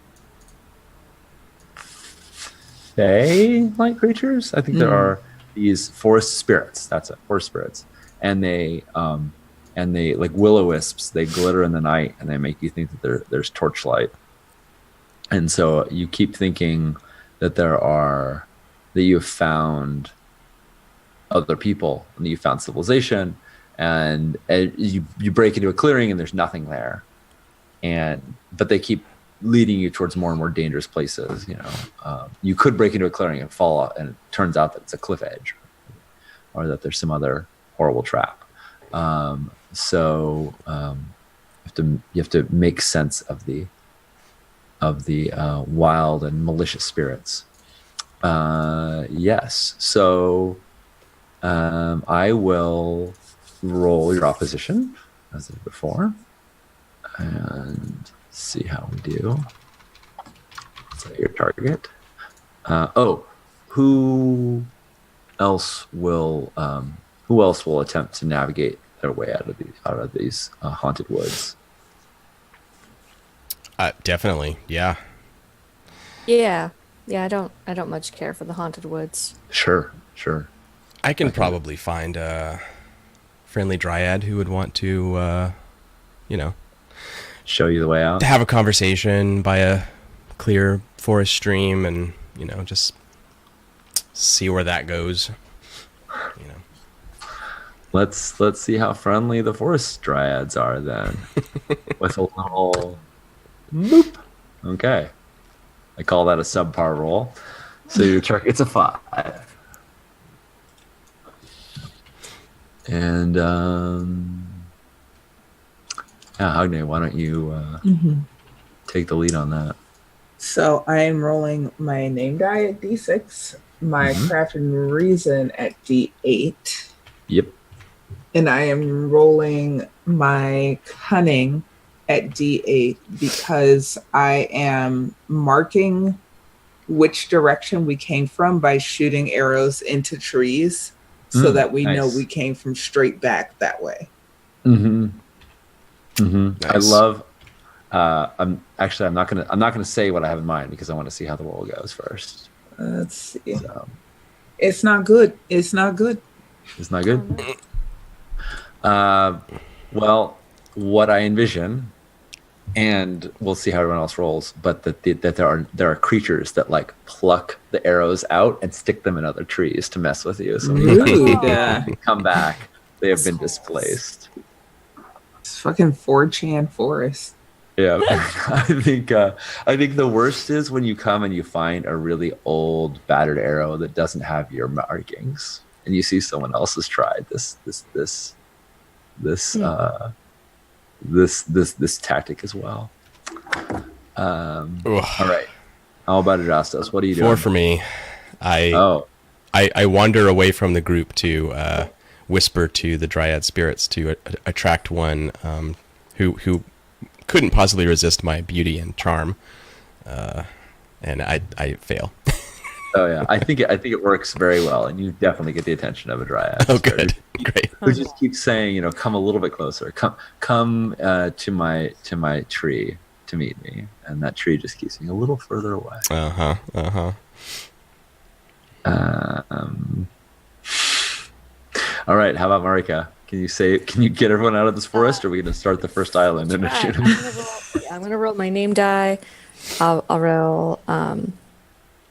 fae-like creatures. I think there are these forest spirits. That's it, forest spirits, and they like will-o-wisps. They glitter in the night, and they make you think that there's torchlight. And so you keep thinking that that you have found other people, and you found civilization, and you break into a clearing, and there's nothing there, but they keep leading you towards more and more dangerous places. You could break into a clearing and fall out, and it turns out that it's a cliff edge, or that there's some other horrible trap. So you have to make sense of the wild and malicious spirits. Yes. So I will roll your opposition as I did before, and see how we do. Set your target. Who else will attempt to navigate their way out of these haunted woods? Definitely. Yeah. Yeah. I don't much care for the haunted woods. Sure. I can probably find a friendly dryad who would want to, show you the way out. to have a conversation by a clear forest stream, and just see where that goes. Let's see how friendly the forest dryads are then. With a little boop. Okay. I call that a subpar roll. So your target's a 5. And Hogne, why don't you take the lead on that? So I am rolling my name die at D6, my craft and reason at D8. Yep. And I am rolling my cunning at D8 because I am marking which direction we came from by shooting arrows into trees so that we know we came from straight back that way. Nice. I love I'm not gonna say what I have in mind because I want to see how the roll goes first. Let's see. So It's not good. It's not good. it's not good. Well, what I envision, and we'll see how everyone else rolls, but that there are creatures that like pluck the arrows out and stick them in other trees to mess with you. So when you Rude. come back, they have been displaced. It's fucking 4chan forest. Yeah, I think the worst is when you come and you find a really old battered arrow that doesn't have your markings, and you see someone else has tried this tactic as well. All right, how about Adrastos? What are you doing? 4 for me. I wander away from the group to whisper to the Dryad spirits to attract one who couldn't possibly resist my beauty and charm, and I fail. Oh yeah, I think it works very well, and you definitely get the attention of a Dryad. Oh, good, great. Who just keeps saying, come a little bit closer, come to my tree to meet me, and that tree just keeps me a little further away. All right, how about Marika? Can you get everyone out of this forest, or are we going to start the first island and shoot them? I'm gonna roll my name die. I'll roll.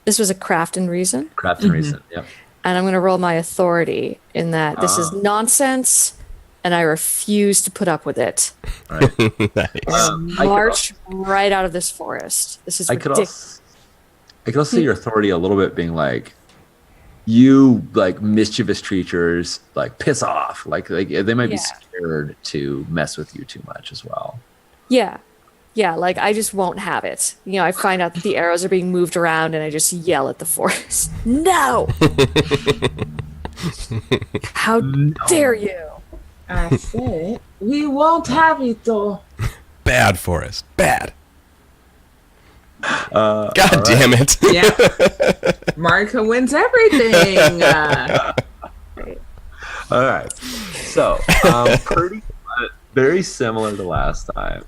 This was a craft and reason, Craft and reason, yep. and I'm gonna roll my authority in that this is nonsense, and I refuse to put up with it. Right. Nice. March right out of this forest. This is ridiculous. I could also see your authority a little bit being like, you like mischievous creatures, like piss off. Like they might be scared to mess with you too much as well. Yeah, like I just won't have it. I find out that the arrows are being moved around and I just yell at the forest. No! How dare you? I said it. We won't have it though. Bad forest. Bad. God damn it. Yeah. Marika wins everything. All right. So, very similar to last time.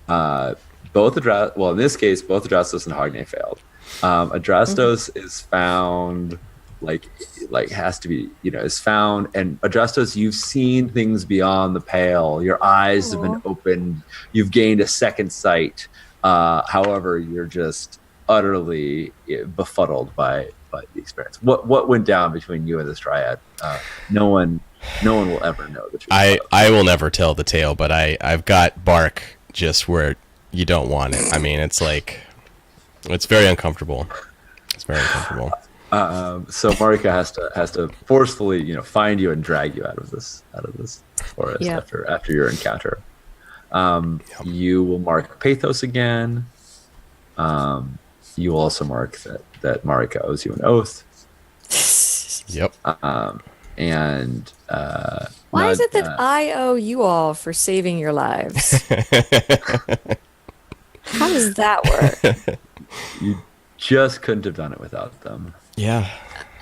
In this case, both Adrastos and Hogne failed. Adrastos is found, has to be, is found. And Adrastos, you've seen things beyond the pale. Your eyes have been opened. You've gained a second sight. However, you're just utterly befuddled by the experience. What went down between you and this Dryad? No one will ever know the truth. I will never tell the tale, but I've got bark just where you don't want it. I mean, it's very uncomfortable. It's very uncomfortable. So Marika has to forcefully, find you and drag you out of this forest after your encounter. You will mark Pathos again. You will also mark that Marika owes you an oath. Yep. And why is it that I owe you all for saving your lives? How does that work? You just couldn't have done it without them. Yeah.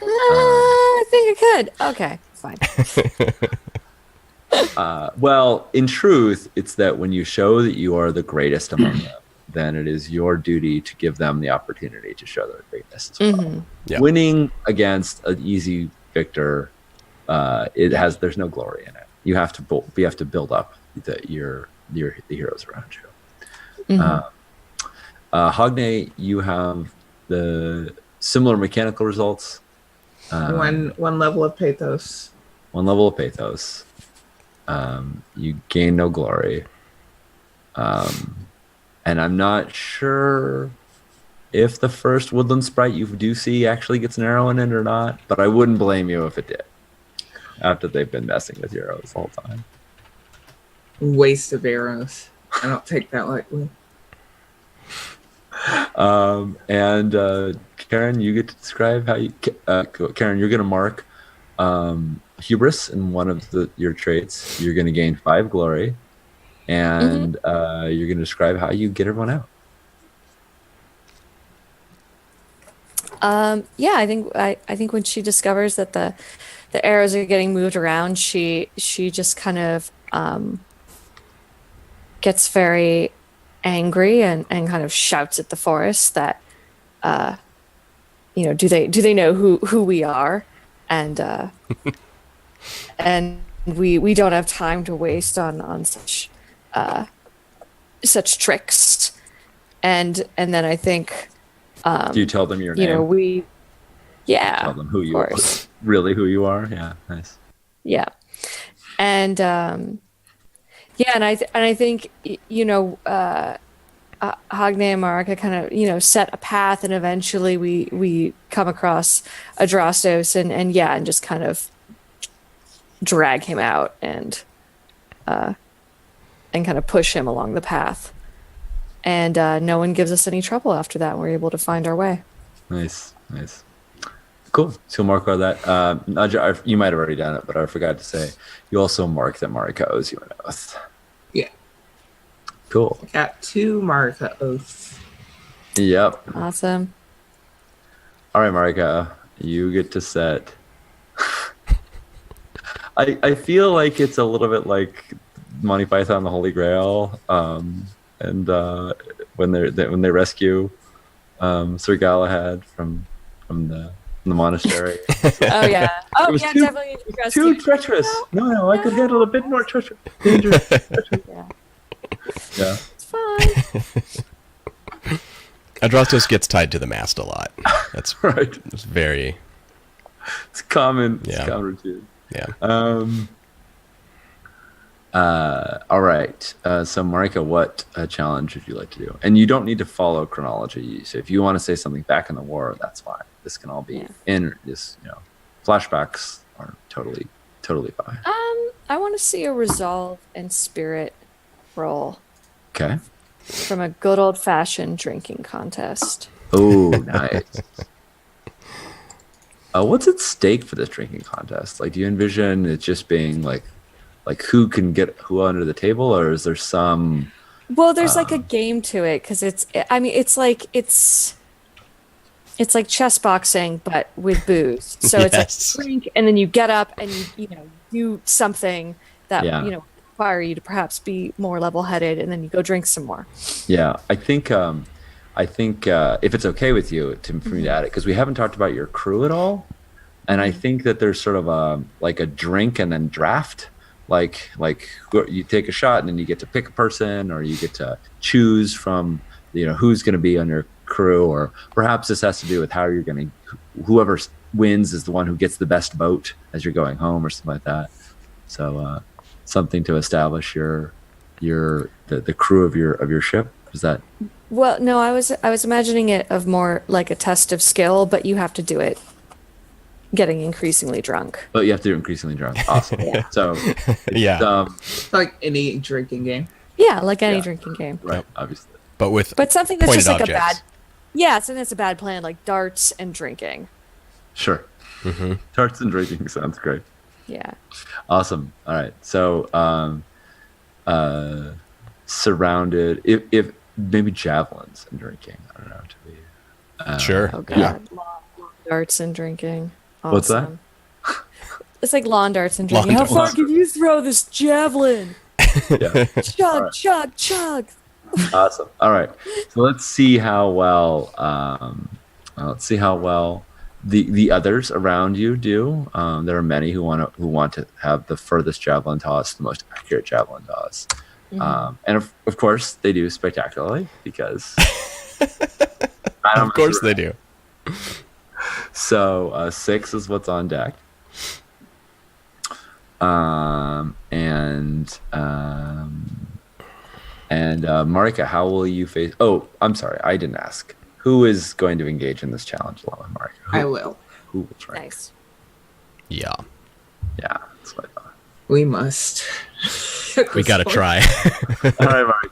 I think I could. Okay, fine. Well, in truth, it's that when you show that you are the greatest among them, then it is your duty to give them the opportunity to show their greatness as well. Mm-hmm. Yeah. Winning against an easy victor, there's no glory in it. You have to build up the heroes around you. Mm-hmm. Hogne, you have the similar mechanical results. One level of pathos. One level of pathos. You gain no glory. And I'm not sure if the first woodland sprite you do see actually gets an arrow in it or not, but I wouldn't blame you if it did, after they've been messing with your arrows the whole time. Waste of arrows. I don't take that lightly. And Karen, you get to describe how you... Karen, you're going to mark hubris in one of your traits. You're going to gain 5 glory. And you're going to describe how you get everyone out. I think when she discovers that the arrows are getting moved around, she just kind of gets very angry and kind of shouts at the forest that do they know who we are, and and we don't have time to waste on such tricks, and then I think Do you tell them your name? we Tell them who you are. course. Really who you are? Yeah, nice. Yeah. And and I think Hagne and Marika kind of set a path, and eventually we come across Adrastos and just kind of drag him out and kind of push him along the path. And no one gives us any trouble after that. We're able to find our way. Nice. Cool. So mark on that. Nadja, you might have already done it, but I forgot to say, you also mark that Marika owes you an oath. Yeah. Cool. Got 2 Marika oaths. Yep. Awesome. All right, Marika, you get to set. I feel like it's a little bit like Monty Python and the Holy Grail, and when they rescue Sir Galahad from the monastery. Oh yeah. It was too- Definitely. Too treacherous. No, I could handle a bit more treacherous. Dangerous. Yeah, Yeah. it's fine. Adrastos gets tied to the mast a lot. That's Right. it's very It's common. Yeah. It's common routine. yeah. All right. So Marika, what challenge would you like to do? And you don't need to follow chronology. So if you want to say something back in the war, that's fine. This can all be flashbacks are totally fine. I want to see a resolve and spirit roll Okay. from a good old fashioned drinking contest. Oh, nice. What's at stake for this drinking contest? Like, do you envision it just being like who can get who under the table, or is there some? Well, there's like a game to it because it's like chess boxing but with booze. So it's Yes. like drink and then you get up and you do something that Yeah. require you to perhaps be more level-headed, and then you go drink some more. Yeah, I think if it's okay with you for me to add it, because we haven't talked about your crew at all, and I think that there's sort of a drink and then draft. Like you take a shot and then you get to pick a person, or you get to choose from who's going to be on your crew, or perhaps this has to do with how you're going to whoever wins is the one who gets the best boat as you're going home or something like that. So something to establish the crew of your ship. Is that? Well, no, I was imagining it of more like a test of skill, but you have to do it getting increasingly drunk. But you have to do increasingly drunk. Awesome. Yeah. So Yeah. It's like any drinking game. Yeah, like any Yeah. drinking game. Right, Yep. obviously. But something that's Pointed just like objects. something that's a bad plan, like darts and drinking. Sure. Mm-hmm. Tarts and drinking sounds great. Yeah. Awesome. All right. So surrounded, if maybe javelins and drinking. I don't know. To be Sure. Oh god. Yeah. Lawn darts and drinking. What's that? Awesome. It's like lawn darts and Lawn drinking. How darts. far can you throw this javelin? yeah. Chug, right. chug, chug. Awesome. All right. So let's see how well the others around you do. There are many who want to have the furthest javelin toss, the most accurate javelin toss, and of course they do spectacularly because Of course they do. So 6 is what's on deck. And Marika, how will you face? Oh, I'm sorry, I didn't ask. Who is going to engage in this challenge along with Marika? I will. Who will try? Nice. Yeah. Yeah, that's what I thought. We must. We got to try. All right, Marika.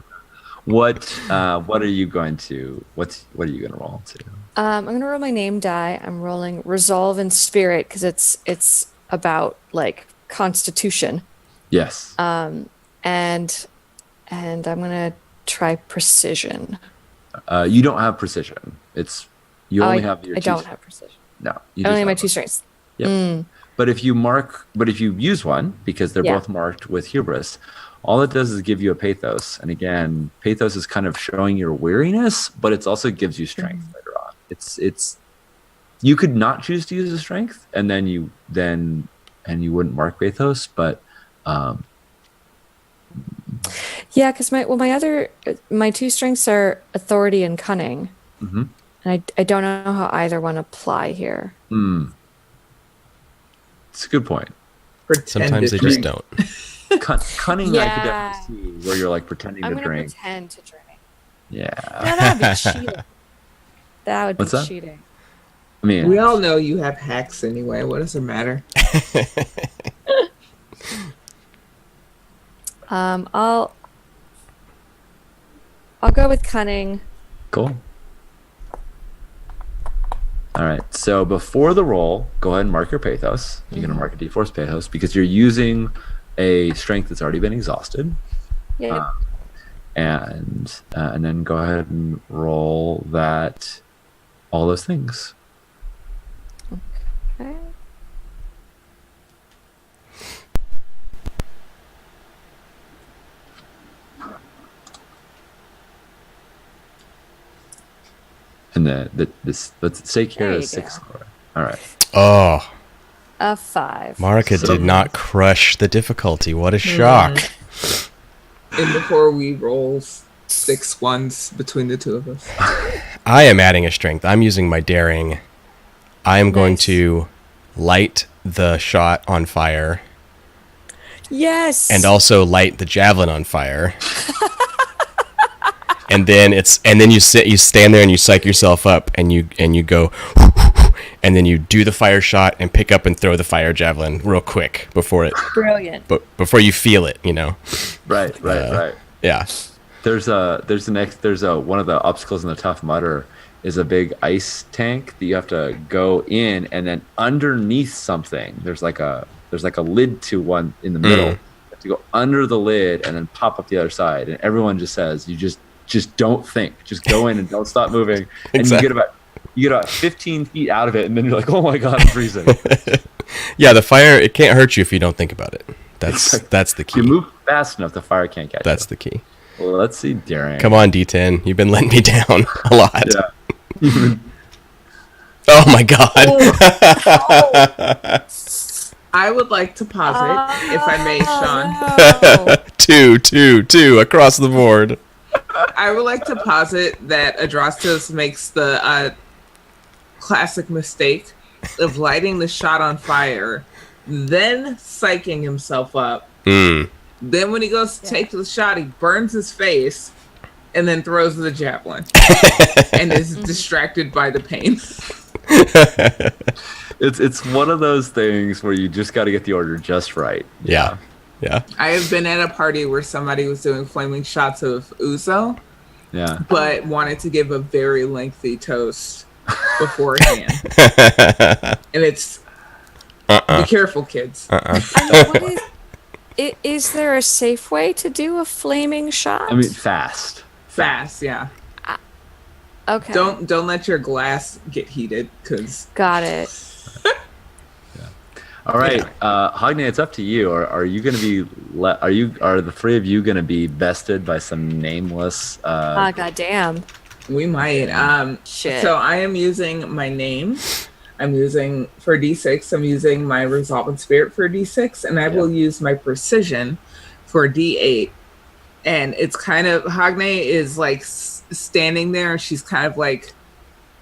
What are you going to? What are you going to roll to? I'm gonna roll my name die. I'm rolling resolve and spirit because it's about like constitution. Yes. And I'm gonna try precision. You don't have precision. You only have your. I don't have precision. No, you I only just have my have 2 strengths. Yep. But if you use one, because they're Yeah. both marked with hubris, all it does is give you a pathos. And again, pathos is kind of showing your weariness, but it also gives you strength later on. You could not choose to use a strength, and then you wouldn't mark Pathos, but Yeah, because my two strengths are authority and cunning, mhm. and I don't know how either one apply here. It's a good point. Sometimes they just don't. Cunning, I could Yeah. definitely see where you're like pretending I'm to gonna drink. pretend to drink. Yeah. No, that would be cheating. That would What's be that? cheating. I mean, We all know you have hacks anyway. What does it matter? I'll go with cunning. cool. All right. So before the roll, go ahead and mark your Pathos. You're going to mark a D4's Pathos because you're using a strength that's already been exhausted. Yeah. And then go ahead and roll all those things. Okay. And let's take care There of you 6 go. score. All right. Oh, A 5. Marika So- did not crush the difficulty. What a shock. And before we roll 6 ones between the two of us. I am adding a strength. I'm using my daring. I am going Nice. to light the shot on fire Yes. and also light the javelin on fire. and then you stand there and you psych yourself up and you go and then you do the fire shot and pick up and throw the fire javelin real quick before Brilliant. before you feel it, you know. Right. Yeah. There's one of the obstacles in the Tough Mudder is a big ice tank that you have to go in, and then underneath something there's like a lid to one in the middle. You have to go under the lid and then pop up the other side, and everyone just says you just don't think, just go in and don't stop moving. And Exactly. you get about 15 feet out of it, and then you're like, oh my god, I'm freezing. Yeah, the fire, it can't hurt you if you don't think about it. That's the If you key. move fast enough, the fire can't catch That's you. the key. Well, let's see, Darren. Come on, D10. You've been letting me down a lot. Yeah. Oh my god. I would like to posit, if I may, Sean. No. two across the board. I would like to posit that Adrastos makes the classic mistake of lighting the shot on fire, then psyching himself up. Then when he goes to take the shot, he burns his face and then throws the javelin and is distracted by the pain. It's one of those things where you just got to get the order just right. Yeah. I have been at a party where somebody was doing flaming shots of ouzo, Yeah. but wanted to give a very lengthy toast beforehand. And it's be careful, kids. I mean, what is there a safe way to do a flaming shot? I mean, fast. Fast, yeah. Okay. Don't let your glass get heated, because Got it. All right, Hogne, it's up to you. Are you going to be? Are the three of you going to be bested by some nameless? Goddamn. we might. Shit. So I am using my name. I'm using for D6. I'm using my Resolve in Spirit for D6, and I will use my Precision for D8. And it's kind of Hogne is like standing there. She's kind of like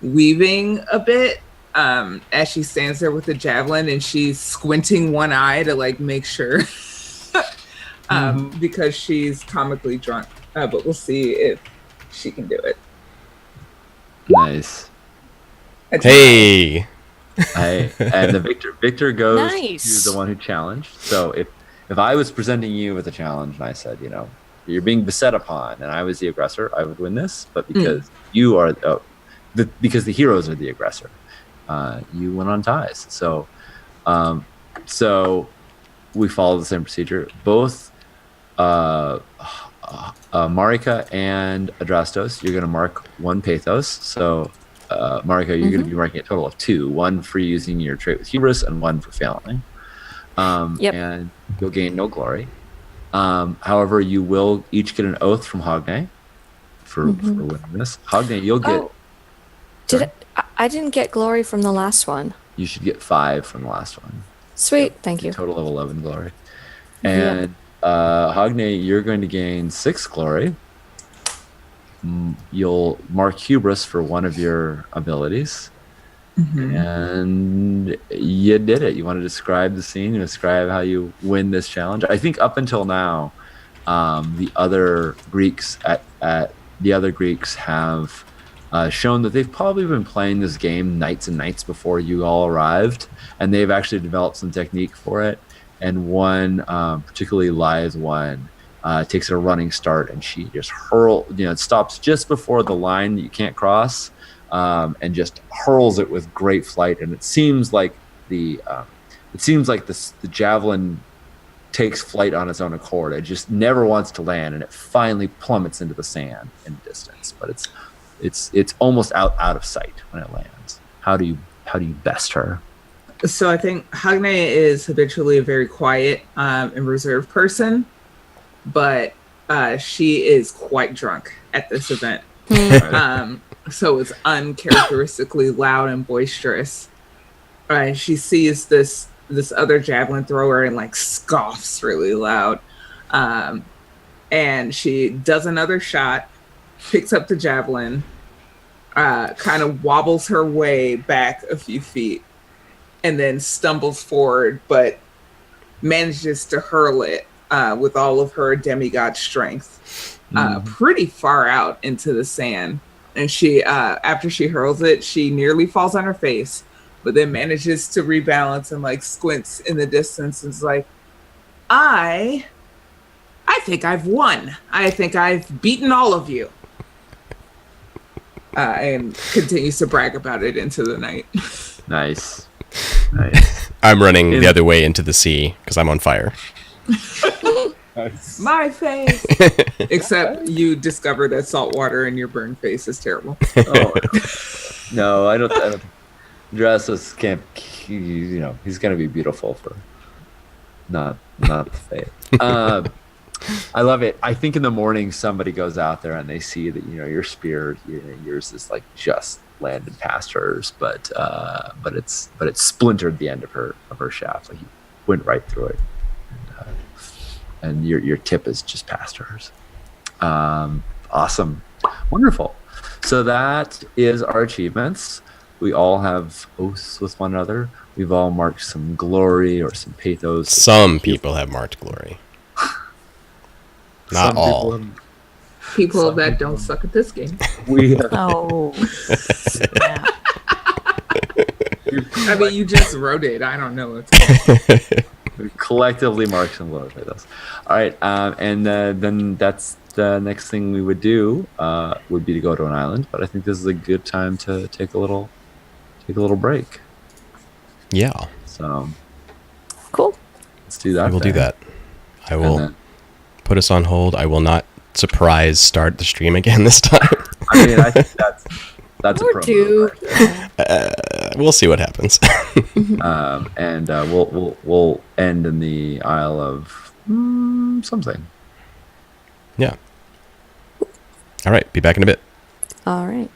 weaving a bit as she stands there with the javelin, and she's squinting one eye to like make sure because she's comically drunk. But we'll see if she can do it. Nice. Hey. And the Victor goes Nice. to the one who challenged. So if I was presenting you with a challenge and I said, you're being beset upon, and I was the aggressor, I would win this. But because you are because the heroes are the aggressor, you went on ties. So we follow the same procedure. Both Marika and Adrastos, you're going to mark one Pathos. So Marika, you're going to be marking a total of 2, one for using your trait with hubris and one for failing. Yep. And you'll gain no glory. However, you will each get an oath from Hogne for winning this. Hogne, you'll get. Oh, I didn't get glory from the last one. You should get 5 from the last one. Sweet, thank you. Total of 11 glory. Yep. And Hogne, you're going to gain 6 glory. You'll mark hubris for one of your abilities. And you did it. You want to describe the scene, you describe how you win this challenge. I think up until now, the other Greeks have shown that they've probably been playing this game nights and nights before you all arrived, and they've actually developed some technique for it. And one, particularly lithe one, takes a running start, and she just it stops just before the line that you can't cross, and just hurls it with great flight. And it seems like the javelin takes flight on its own accord. It just never wants to land, and it finally plummets into the sand in the distance. But it's almost out of sight when it lands. How do you best her? So I think Hagne is habitually a very quiet and reserved person, but she is quite drunk at this event. So it's uncharacteristically loud and boisterous. She sees this other javelin thrower and like scoffs really loud. And she does another shot, picks up the javelin, kind of wobbles her way back a few feet, and then stumbles forward, but manages to hurl it with all of her demigod strength pretty far out into the sand. And she, after she hurls it, she nearly falls on her face, but then manages to rebalance and like squints in the distance and is like, I think I've won. I think I've beaten all of you. And continues to brag about it into the night. Nice. I'm running the other way into the sea because I'm on fire. Nice. My face. Except you discover that salt water in your burned face is terrible. Oh no, I don't. Dresses can't. He's gonna be beautiful for not the fate. I love it. I think in the morning somebody goes out there and they see that your spear, yours is like just landed past hers, but it's splintered the end of her shaft. Like you went right through it, and your tip is just past hers. Awesome, wonderful. So that is our achievements. We all have oaths with one another. We've all marked some glory or some pathos. Some people have marked glory. Not all. People that don't suck at this game. We have, Oh. Yeah. I mean, you just wrote it. I don't know. we collectively marked some glory pathos. All right, and then that's the next thing we would do. Would be to go to an island, but I think this is a good time to take a little break. Yeah. So Cool. let's do that. I will do then. that. I will then- put us on hold. I will not start the stream again this time. I mean, I think that's a Or pro. two. We'll see what happens. And we'll end in the Isle of something. Yeah. All right. Be back in a bit. All right.